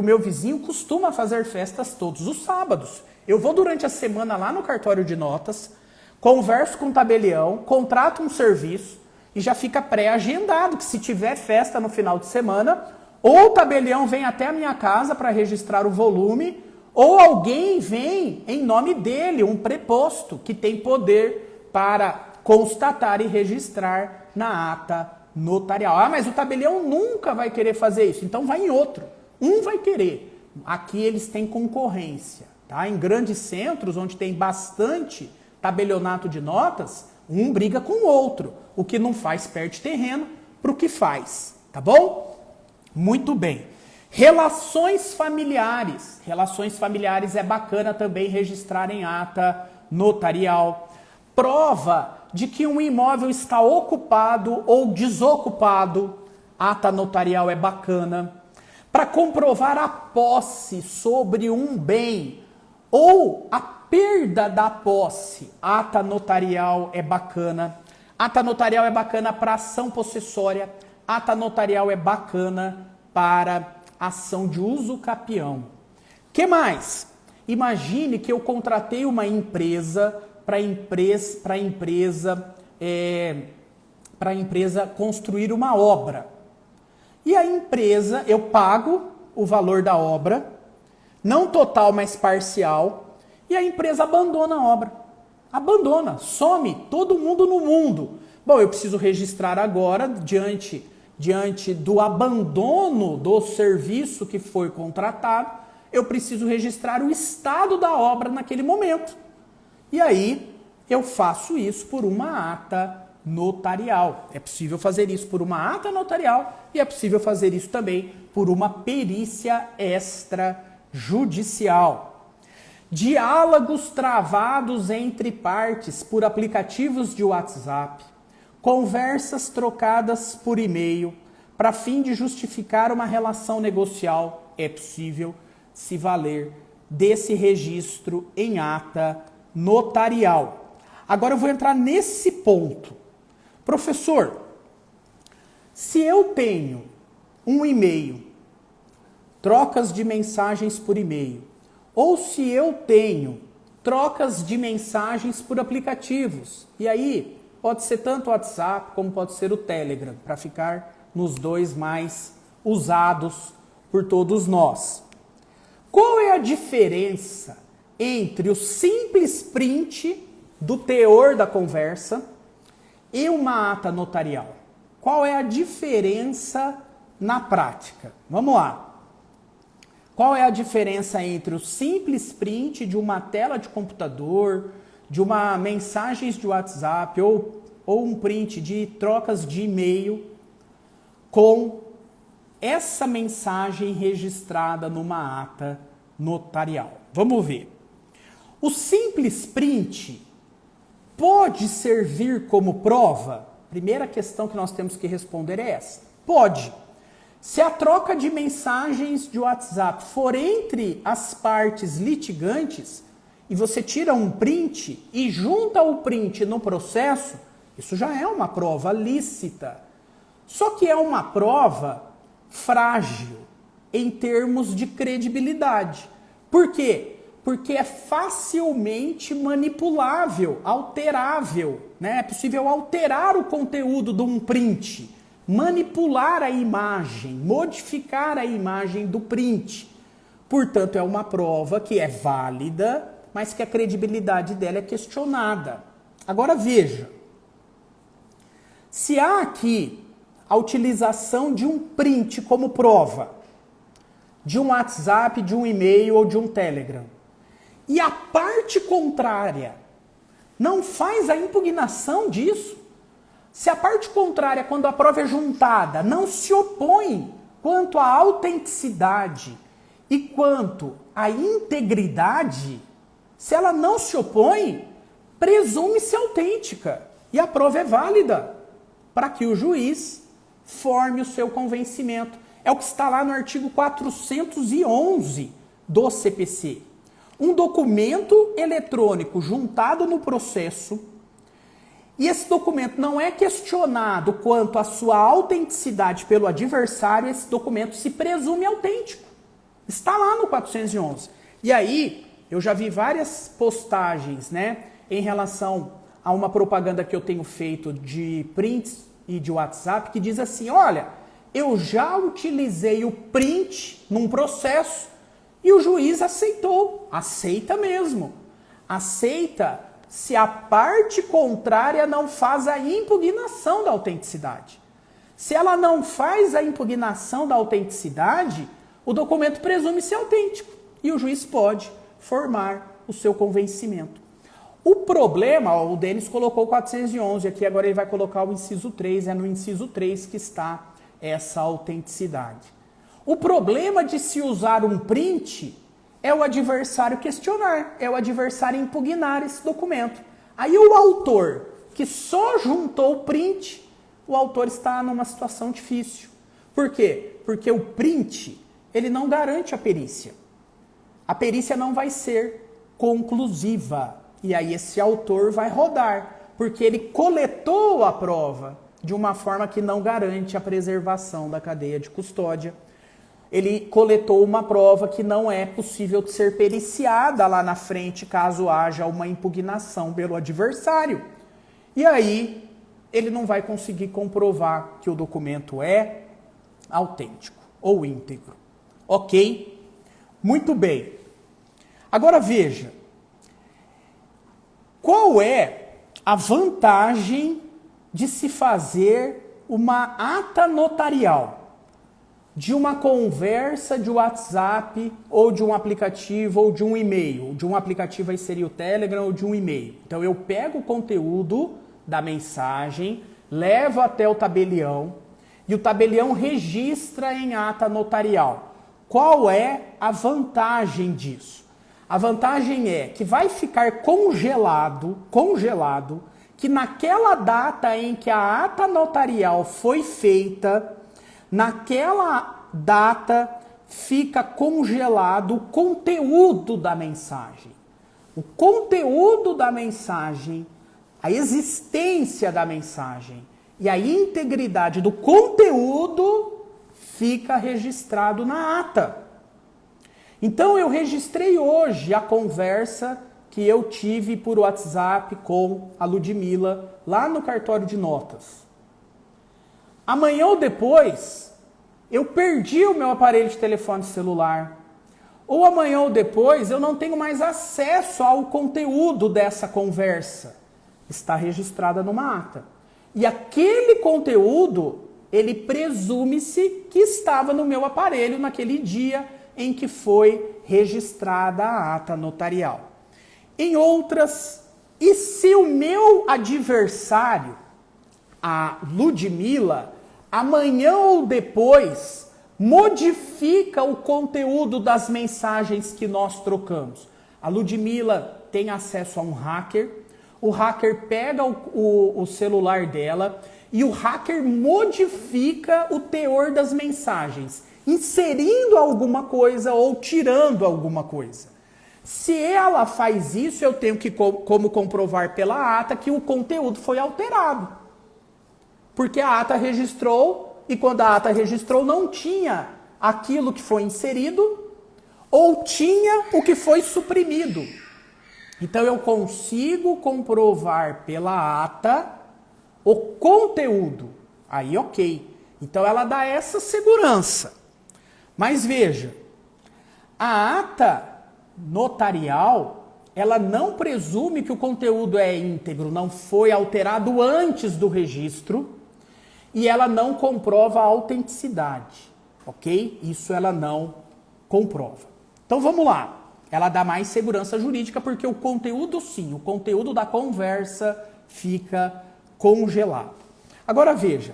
meu vizinho costuma fazer festas todos os sábados. Eu vou durante a semana lá no cartório de notas, converso com o tabelião, contrato um serviço e já fica pré-agendado que se tiver festa no final de semana, ou o tabelião vem até a minha casa para registrar o volume, ou alguém vem em nome dele, um preposto, que tem poder para constatar e registrar na ata notarial. Ah, mas o tabelião nunca vai querer fazer isso, então vai em outro. Um vai querer. Aqui eles têm concorrência. Tá? Em grandes centros, onde tem bastante tabelionato de notas, um briga com o outro. O que não faz perde terreno para o que faz. Tá bom? Muito bem. Relações familiares. Relações familiares é bacana também registrar em ata notarial. Prova de que um imóvel está ocupado ou desocupado. Ata notarial é bacana. Para comprovar a posse sobre um bem ou a perda da posse. Ata notarial é bacana. Ata notarial é bacana para ação possessória. Ata notarial é bacana para ação de uso capião. Que mais? Imagine que eu contratei uma empresa para a empresa construir uma obra. E a empresa, eu pago o valor da obra, não total, mas parcial, e a empresa abandona a obra. Abandona, some todo mundo no mundo. Bom, eu preciso registrar agora, diante do abandono do serviço que foi contratado, eu preciso registrar o estado da obra naquele momento. E aí eu faço isso por uma ata notarial. É possível fazer isso por uma ata notarial e é possível fazer isso também por uma perícia extrajudicial. Diálogos travados entre partes por aplicativos de WhatsApp, conversas trocadas por e-mail, para fim de justificar uma relação negocial, é possível se valer desse registro em ata notarial. Agora eu vou entrar nesse ponto. Professor, se eu tenho um e-mail, trocas de mensagens por e-mail, ou se eu tenho trocas de mensagens por aplicativos, e aí pode ser tanto o WhatsApp como pode ser o Telegram, para ficar nos dois mais usados por todos nós. Qual é a diferença entre o simples print do teor da conversa e uma ata notarial? Qual é a diferença na prática? Vamos lá. Qual é a diferença entre o simples print de uma tela de computador, de uma mensagens de WhatsApp ou um print de trocas de e-mail com essa mensagem registrada numa ata notarial? Vamos ver. O simples print pode servir como prova? Primeira questão que nós temos que responder é essa. Pode. Se a troca de mensagens de WhatsApp for entre as partes litigantes e você tira um print e junta o print no processo, isso já é uma prova lícita. Só que é uma prova frágil em termos de credibilidade. Por quê? Porque é facilmente manipulável, alterável, né? É possível alterar o conteúdo de um print, manipular a imagem, modificar a imagem do print. Portanto, é uma prova que é válida, mas que a credibilidade dela é questionada. Agora veja, se há aqui a utilização de um print como prova, de um WhatsApp, de um e-mail ou de um Telegram, e a parte contrária não faz a impugnação disso, se a parte contrária, quando a prova é juntada, não se opõe quanto à autenticidade e quanto à integridade, se ela não se opõe, presume-se autêntica e a prova é válida para que o juiz forme o seu convencimento. É o que está lá no artigo 411 do CPC. Um documento eletrônico juntado no processo, e esse documento não é questionado quanto à sua autenticidade pelo adversário, esse documento se presume autêntico. Está lá no 411. E aí, eu já vi várias postagens, né, em relação a uma propaganda que eu tenho feito de prints e de WhatsApp, que diz assim, olha, eu já utilizei o print num processo e o juiz aceitou. Aceita mesmo. Aceita se a parte contrária não faz a impugnação da autenticidade. Se ela não faz a impugnação da autenticidade, o documento presume-se autêntico e o juiz pode formar o seu convencimento. O problema, ó, o Denis colocou o 411 aqui, agora ele vai colocar o inciso 3, é no inciso 3 que está essa autenticidade. O problema de se usar um print é o adversário questionar, é o adversário impugnar esse documento. Aí o autor, que só juntou o print, o autor está numa situação difícil. Por quê? Porque o print, ele não garante a perícia. A perícia não vai ser conclusiva. E aí esse autor vai rodar, porque ele coletou a prova de uma forma que não garante a preservação da cadeia de custódia. Ele coletou uma prova que não é possível de ser periciada lá na frente, caso haja uma impugnação pelo adversário. E aí, ele não vai conseguir comprovar que o documento é autêntico ou íntegro. Ok? Muito bem. Agora veja, qual é a vantagem de se fazer uma ata notarial de uma conversa de WhatsApp ou de um aplicativo ou de um e-mail. De um aplicativo aí seria o Telegram ou de um e-mail. Então eu pego o conteúdo da mensagem, levo até o tabelião e o tabelião registra em ata notarial. Qual é a vantagem disso? A vantagem é que vai ficar congelado, que naquela data em que a ata notarial foi feita, naquela data fica congelado o conteúdo da mensagem. O conteúdo da mensagem, a existência da mensagem e a integridade do conteúdo fica registrado na ata. Então eu registrei hoje a conversa que eu tive por WhatsApp com a Ludmila lá no cartório de notas. Amanhã ou depois, eu perdi o meu aparelho de telefone celular. Ou amanhã ou depois, eu não tenho mais acesso ao conteúdo dessa conversa. Está registrada numa ata. E aquele conteúdo, ele presume-se que estava no meu aparelho naquele dia em que foi registrada a ata notarial. Em outras, e se o meu adversário, a Ludmila, amanhã ou depois, modifica o conteúdo das mensagens que nós trocamos? A Ludmila tem acesso a um hacker, o hacker pega o celular dela e o hacker modifica o teor das mensagens, inserindo alguma coisa ou tirando alguma coisa. Se ela faz isso, eu tenho que como comprovar pela ata que o conteúdo foi alterado. Porque a ata registrou, e quando a ata registrou não tinha aquilo que foi inserido, ou tinha o que foi suprimido. Então eu consigo comprovar pela ata o conteúdo. Aí ok. Então ela dá essa segurança. Mas veja, a ata notarial, ela não presume que o conteúdo é íntegro, não foi alterado antes do registro, e ela não comprova a autenticidade, ok? Isso ela não comprova. Então vamos lá. Ela dá mais segurança jurídica porque o conteúdo sim, o conteúdo da conversa fica congelado. Agora veja,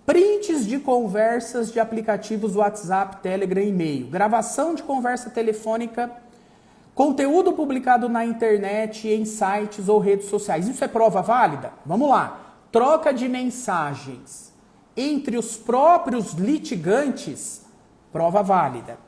prints de conversas de aplicativos WhatsApp, Telegram e e-mail, gravação de conversa telefônica, conteúdo publicado na internet, em sites ou redes sociais. Isso é prova válida? Vamos lá. Troca de mensagens entre os próprios litigantes, prova válida.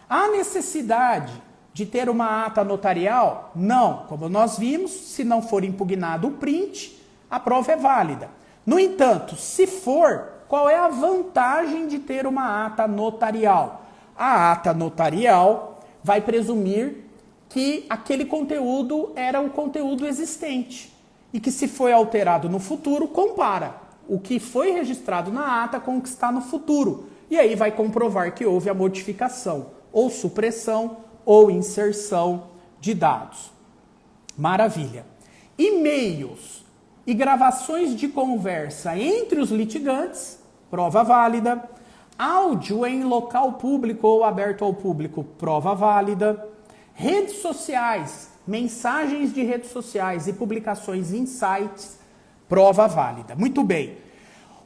Há necessidade de ter uma ata notarial? Não. Como nós vimos, se não for impugnado o print, a prova é válida. No entanto, se for, qual é a vantagem de ter uma ata notarial? A ata notarial vai presumir que aquele conteúdo era um conteúdo existente e que se foi alterado no futuro, compara o que foi registrado na ata com o que está no futuro. E aí vai comprovar que houve a modificação, ou supressão, ou inserção de dados. Maravilha. E-mails e gravações de conversa entre os litigantes, prova válida. Áudio em local público ou aberto ao público, prova válida. Redes sociais, mensagens de redes sociais e publicações em sites, prova válida. Muito bem.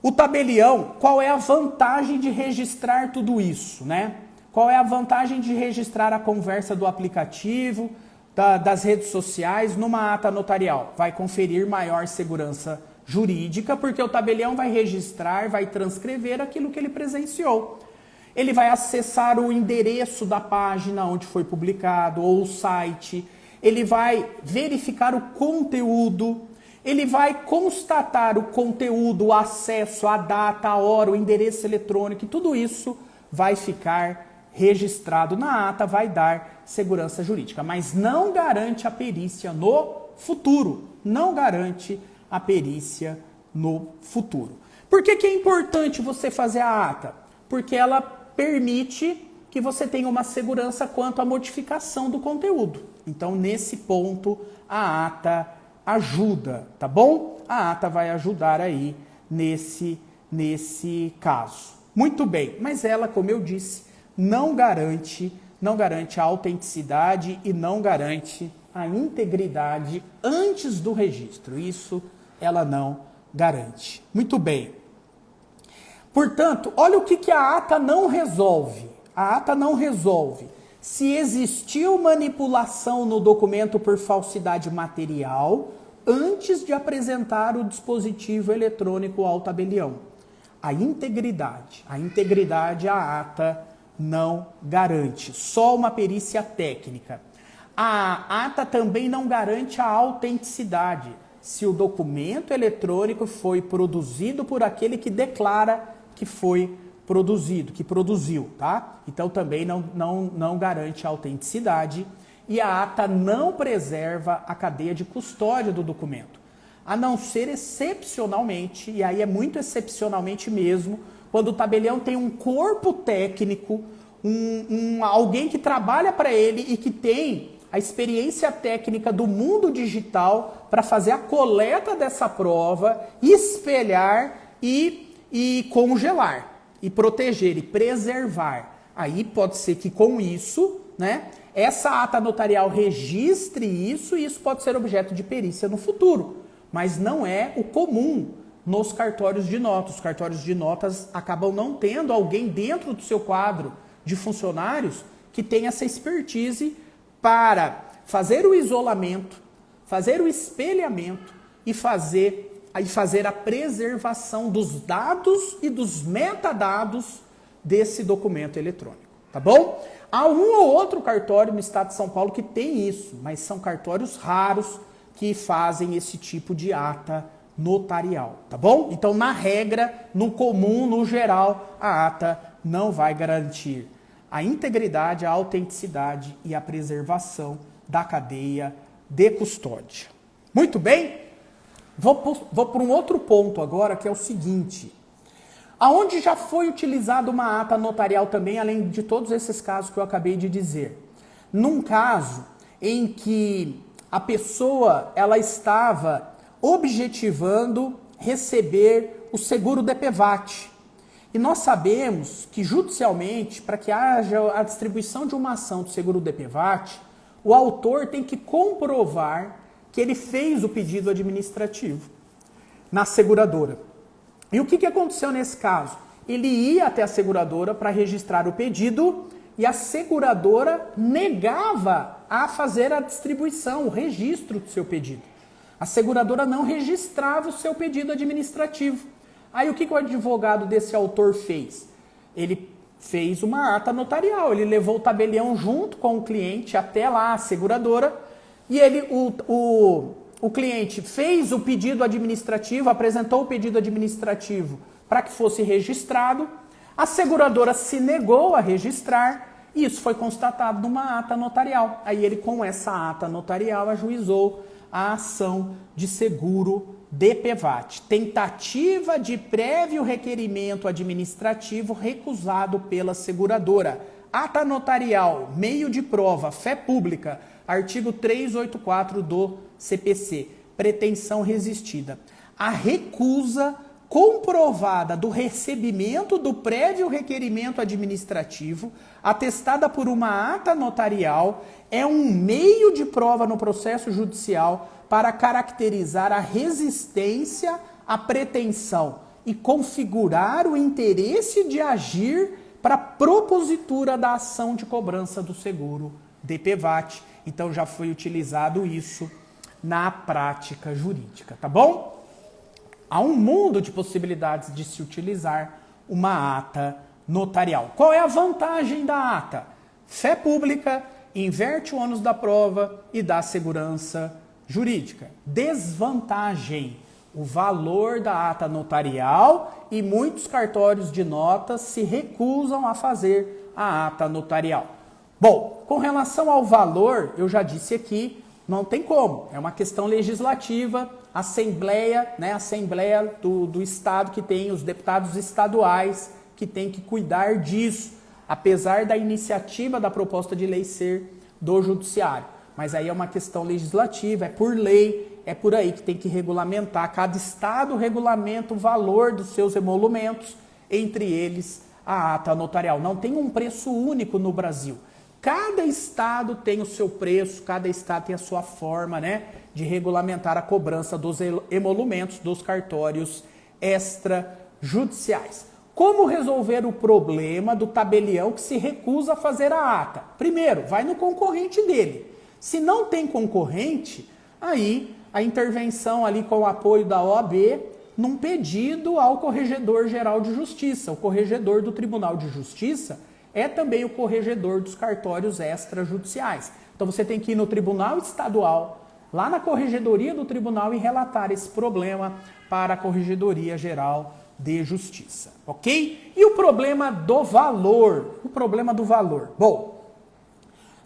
O tabelião, qual é a vantagem de registrar tudo isso, né? Qual é a vantagem de registrar a conversa do aplicativo, das redes sociais, numa ata notarial? Vai conferir maior segurança jurídica, porque o tabelião vai registrar, vai transcrever aquilo que ele presenciou. Ele vai acessar o endereço da página onde foi publicado, ou o site. Ele vai verificar o conteúdo. Ele vai constatar o conteúdo, o acesso, a data, a hora, o endereço eletrônico. E tudo isso vai ficar registrado na ata, vai dar segurança jurídica. Mas não garante a perícia no futuro. Não garante a perícia no futuro. Por que é importante você fazer a ata? Porque ela permite que você tenha uma segurança quanto à modificação do conteúdo. Então, nesse ponto, a ata ajuda, tá bom? A ata vai ajudar aí nesse caso. Muito bem, mas ela, como eu disse, não garante a autenticidade e não garante a integridade antes do registro. Isso ela não garante. Muito bem. Portanto, olha o que a ata não resolve. A ata não resolve se existiu manipulação no documento por falsidade material antes de apresentar o dispositivo eletrônico ao tabelião. A integridade a ata não garante, só uma perícia técnica. A ata também não garante a autenticidade, se o documento eletrônico foi produzido por aquele que declara que foi produzido, que produziu, tá? Então também não garante a autenticidade e a ata não preserva a cadeia de custódia do documento, a não ser excepcionalmente, e aí é muito excepcionalmente mesmo, quando o tabelião tem um corpo técnico, alguém que trabalha para ele e que tem a experiência técnica do mundo digital para fazer a coleta dessa prova, espelhar e congelar, e proteger, e preservar. Aí pode ser que com isso, né, essa ata notarial registre isso e isso pode ser objeto de perícia no futuro. Mas não é o comum nos cartórios de notas. Os cartórios de notas acabam não tendo alguém dentro do seu quadro de funcionários que tenha essa expertise para fazer o isolamento, fazer o espelhamento e fazer a preservação dos dados e dos metadados desse documento eletrônico, tá bom? Há um ou outro cartório no estado de São Paulo que tem isso, mas são cartórios raros que fazem esse tipo de ata notarial, tá bom? Então, na regra, no comum, no geral, a ata não vai garantir a integridade, a autenticidade e a preservação da cadeia de custódia. Muito bem? Vou para um outro ponto agora, que é o seguinte. Aonde já foi utilizada uma ata notarial também, além de todos esses casos que eu acabei de dizer? Num caso em que a pessoa ela estava objetivando receber o seguro DPVAT. E nós sabemos que judicialmente, para que haja a distribuição de uma ação do seguro DPVAT, o autor tem que comprovar que ele fez o pedido administrativo na seguradora. E o que aconteceu nesse caso? Ele ia até a seguradora para registrar o pedido e a seguradora negava a fazer a distribuição, o registro do seu pedido. A seguradora não registrava o seu pedido administrativo. Aí o que o advogado desse autor fez? Ele fez uma ata notarial, ele levou o tabelião junto com o cliente até lá, a seguradora, e o cliente fez o pedido administrativo, apresentou o pedido administrativo para que fosse registrado, a seguradora se negou a registrar, e isso foi constatado numa ata notarial. Aí ele, com essa ata notarial, ajuizou a ação de seguro DPVAT, tentativa de prévio requerimento administrativo recusado pela seguradora. Ata notarial, meio de prova, fé pública, artigo 384 do CPC, pretensão resistida. A recusa comprovada do recebimento do prévio requerimento administrativo, atestada por uma ata notarial, é um meio de prova no processo judicial para caracterizar a resistência à pretensão e configurar o interesse de agir para a propositura da ação de cobrança do seguro DPVAT. Então já foi utilizado isso na prática jurídica, tá bom? Há um mundo de possibilidades de se utilizar uma ata notarial. Qual é a vantagem da ata? Fé pública, inverte o ônus da prova e dá segurança jurídica. Desvantagem: o valor da ata notarial, e muitos cartórios de notas se recusam a fazer a ata notarial. Bom, com relação ao valor, eu já disse aqui, não tem como, é uma questão legislativa, Assembleia, né, Assembleia do Estado, que tem os deputados estaduais que tem que cuidar disso, apesar da iniciativa da proposta de lei ser do Judiciário. Mas aí é uma questão legislativa, é por lei, é por aí que tem que regulamentar. Cada estado regulamenta o valor dos seus emolumentos entre eles a ata notarial. Não tem um preço único no Brasil. Cada estado tem o seu preço, cada estado tem a sua forma, né, de regulamentar a cobrança dos emolumentos dos cartórios extrajudiciais. Como resolver o problema do tabelião que se recusa a fazer a ata? Primeiro, vai no concorrente dele. Se não tem concorrente, aí a intervenção ali com o apoio da OAB num pedido ao Corregedor Geral de Justiça. O Corregedor do Tribunal de Justiça é também o corregedor dos cartórios extrajudiciais. Então você tem que ir no Tribunal Estadual, lá na Corregedoria do Tribunal, e relatar esse problema para a Corregedoria Geral de Justiça, ok? E o problema do valor? O problema do valor. Bom,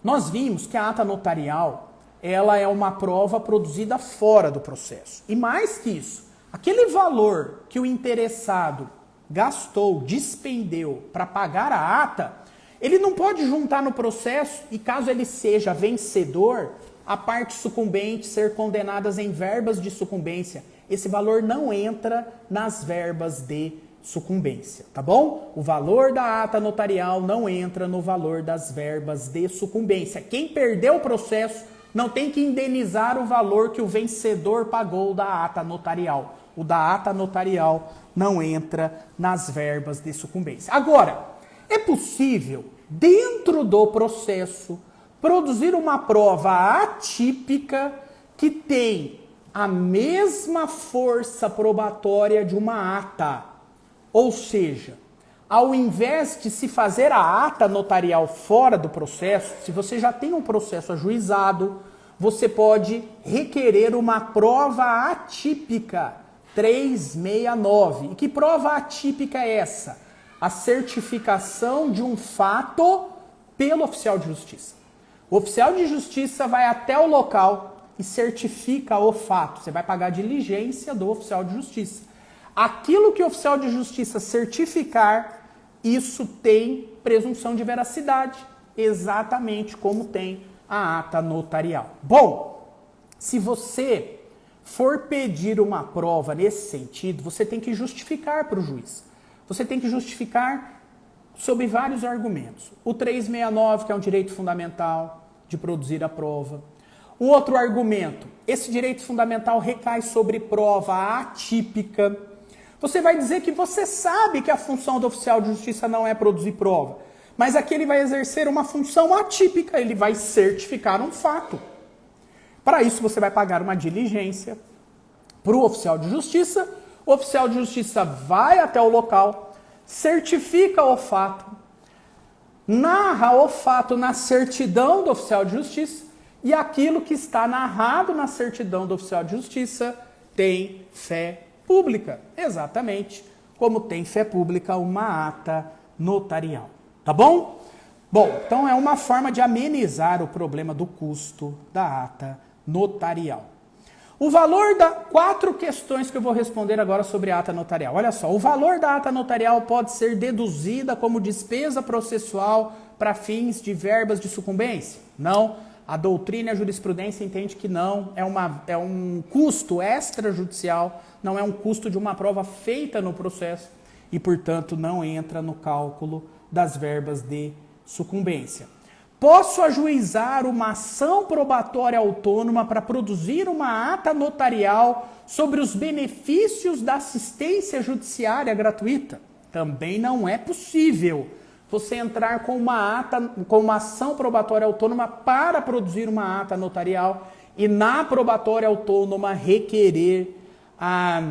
nós vimos que a ata notarial, ela é uma prova produzida fora do processo. E mais que isso, aquele valor que o interessado gastou, despendeu para pagar a ata, ele não pode juntar no processo e, caso ele seja vencedor, a parte sucumbente ser condenadas em verbas de sucumbência. Esse valor não entra nas verbas de sucumbência, tá bom? O valor da ata notarial não entra no valor das verbas de sucumbência. Quem perdeu o processo não tem que indenizar o valor que o vencedor pagou da ata notarial. O da ata notarial não entra nas verbas de sucumbência. Agora, é possível, dentro do processo, produzir uma prova atípica que tem a mesma força probatória de uma ata. Ou seja, ao invés de se fazer a ata notarial fora do processo, se você já tem um processo ajuizado, você pode requerer uma prova atípica 369. E que prova atípica é essa? A certificação de um fato pelo oficial de justiça. O oficial de justiça vai até o local e certifica o fato. Você vai pagar a diligência do oficial de justiça. Aquilo que o oficial de justiça certificar, isso tem presunção de veracidade, exatamente como tem a ata notarial. Bom, se você for pedir uma prova nesse sentido, você tem que justificar para o juiz. Você tem que justificar sob vários argumentos. O 369, que é um direito fundamental de produzir a prova. O outro argumento, esse direito fundamental recai sobre prova atípica. Você vai dizer que você sabe que a função do oficial de justiça não é produzir prova, mas aqui ele vai exercer uma função atípica, ele vai certificar um fato. Para isso você vai pagar uma diligência para o oficial de justiça. O oficial de justiça vai até o local, certifica o fato, narra o fato na certidão do oficial de justiça, e aquilo que está narrado na certidão do oficial de justiça tem fé pública. Exatamente como tem fé pública uma ata notarial. Tá bom? Bom, então é uma forma de amenizar o problema do custo da ata notarial. O valor da... 4 questões que eu vou responder agora sobre a ata notarial. Olha só, o valor da ata notarial pode ser deduzida como despesa processual para fins de verbas de sucumbência? Não. A doutrina e a jurisprudência entende que não. É um custo extrajudicial, não é um custo de uma prova feita no processo e, portanto, não entra no cálculo das verbas de sucumbência. Posso ajuizar uma ação probatória autônoma para produzir uma ata notarial sobre os benefícios da assistência judiciária gratuita? Também não é possível você entrar com uma ação probatória autônoma para produzir uma ata notarial e na probatória autônoma requerer a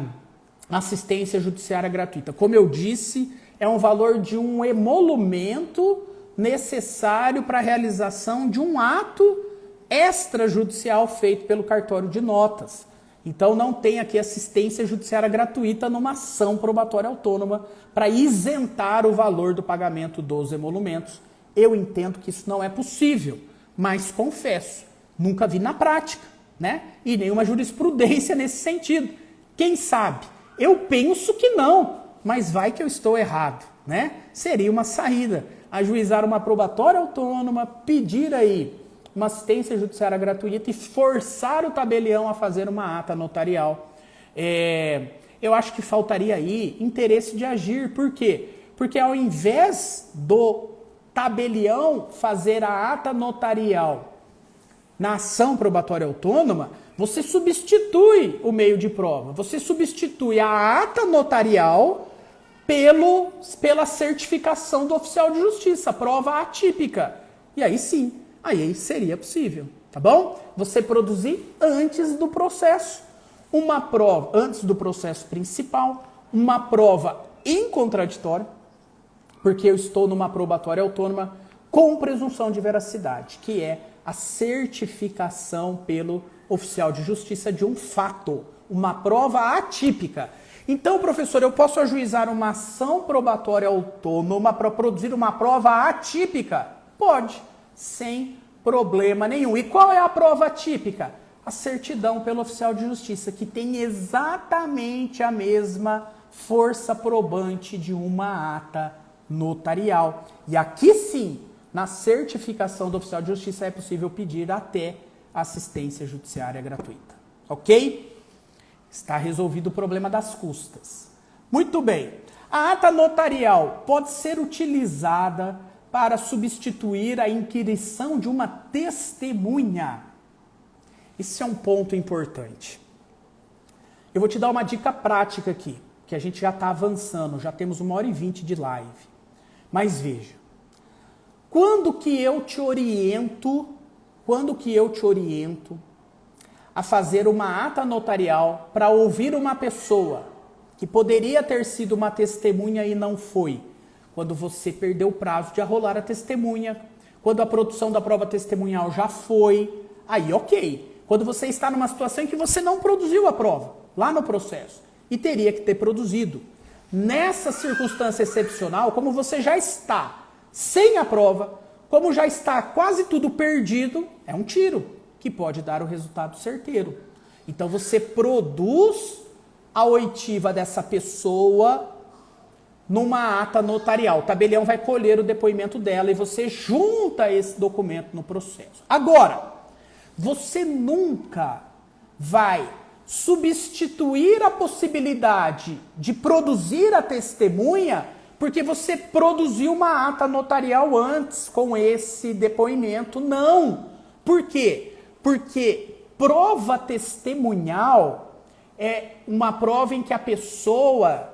assistência judiciária gratuita. Como eu disse, é um valor de um emolumento necessário para a realização de um ato extrajudicial feito pelo cartório de notas. Então não tem aqui assistência judiciária gratuita numa ação probatória autônoma para isentar o valor do pagamento dos emolumentos. Eu entendo que isso não é possível, mas confesso, nunca vi na prática, né? E nenhuma jurisprudência nesse sentido. Quem sabe? Eu penso que não, mas vai que eu estou errado, né? Seria uma saída. Ajuizar uma probatória autônoma, pedir aí uma assistência judiciária gratuita e forçar o tabelião a fazer uma ata notarial. eu acho que faltaria aí interesse de agir. Por quê? Porque ao invés do tabelião fazer a ata notarial na ação probatória autônoma, você substitui o meio de prova. Você substitui a ata notarial pela certificação do oficial de justiça, prova atípica. E aí sim, aí seria possível, tá bom? Você produzir antes do processo. Uma prova, antes do processo principal, uma prova em contraditório, porque eu estou numa probatória autônoma com presunção de veracidade, que é a certificação pelo oficial de justiça de um fato, uma prova atípica. Então, professor, eu posso ajuizar uma ação probatória autônoma para produzir uma prova atípica? Pode, sem problema nenhum. E qual é a prova atípica? A certidão pelo oficial de justiça, que tem exatamente a mesma força probante de uma ata notarial. E aqui sim, na certificação do oficial de justiça é possível pedir até assistência judiciária gratuita. Ok? Está resolvido o problema das custas. Muito bem. A ata notarial pode ser utilizada para substituir a inquirição de uma testemunha. Esse é um ponto importante. Eu vou te dar uma dica prática aqui, que a gente já está avançando, já temos 1h20 de live. Mas veja, quando que eu te oriento a fazer uma ata notarial para ouvir uma pessoa que poderia ter sido uma testemunha e não foi? Quando você perdeu o prazo de arrolar a testemunha, quando a produção da prova testemunhal já foi, aí ok. Quando você está numa situação em que você não produziu a prova, lá no processo, e teria que ter produzido. Nessa circunstância excepcional, como você já está sem a prova, como já está quase tudo perdido, é um tiro que pode dar o resultado certeiro. Então você produz a oitiva dessa pessoa numa ata notarial. O tabelião vai colher o depoimento dela e você junta esse documento no processo. Agora, você nunca vai substituir a possibilidade de produzir a testemunha porque você produziu uma ata notarial antes com esse depoimento. Não. Por quê? Porque prova testemunhal é uma prova em que a pessoa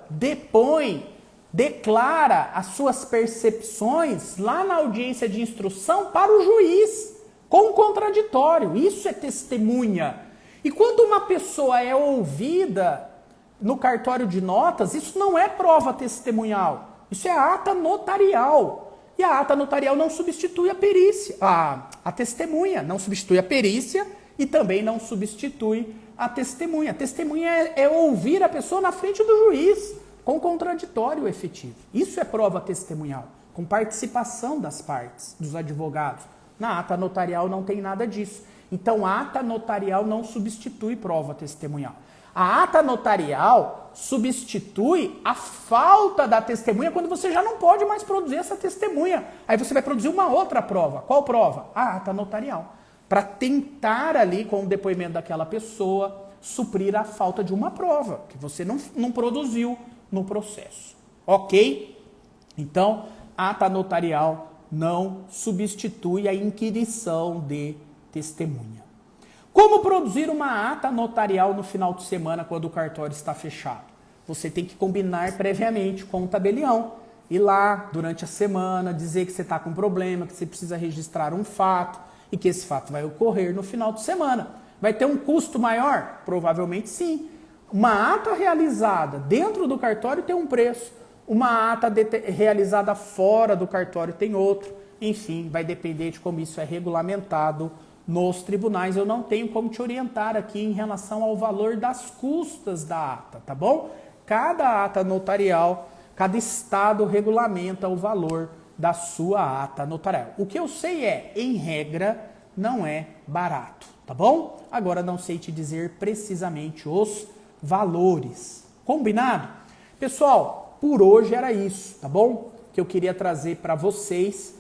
declara as suas percepções lá na audiência de instrução para o juiz, com contraditório. Isso é testemunha. E quando uma pessoa é ouvida no cartório de notas, isso não é prova testemunhal. Isso é ata notarial. E a ata notarial não substitui a perícia. A testemunha não substitui a perícia e também não substitui a testemunha. A testemunha é ouvir a pessoa na frente do juiz, com contraditório efetivo. Isso é prova testemunhal, com participação das partes, dos advogados. Na ata notarial não tem nada disso. Então, a ata notarial não substitui prova testemunhal. A ata notarial substitui a falta da testemunha quando você já não pode mais produzir essa testemunha. Aí você vai produzir uma outra prova. Qual prova? A ata notarial. Para tentar ali, com o depoimento daquela pessoa, suprir a falta de uma prova que você não produziu no processo. Ok? Então, a ata notarial não substitui a inquirição de testemunha. Como produzir uma ata notarial no final de semana quando o cartório está fechado? Você tem que combinar previamente com o tabelião. Ir lá durante a semana, dizer que você está com problema, que você precisa registrar um fato e que esse fato vai ocorrer no final de semana. Vai ter um custo maior? Provavelmente sim. Uma ata realizada dentro do cartório tem um preço. Uma ata realizada fora do cartório tem outro. Enfim, vai depender de como isso é regulamentado nos tribunais. Eu não tenho como te orientar aqui em relação ao valor das custas da ata, tá bom? Cada ata notarial, cada estado regulamenta o valor da sua ata notarial. O que eu sei é, em regra, não é barato, tá bom? Agora não sei te dizer precisamente os valores. Combinado? Pessoal, por hoje era isso, tá bom? Que eu queria trazer para vocês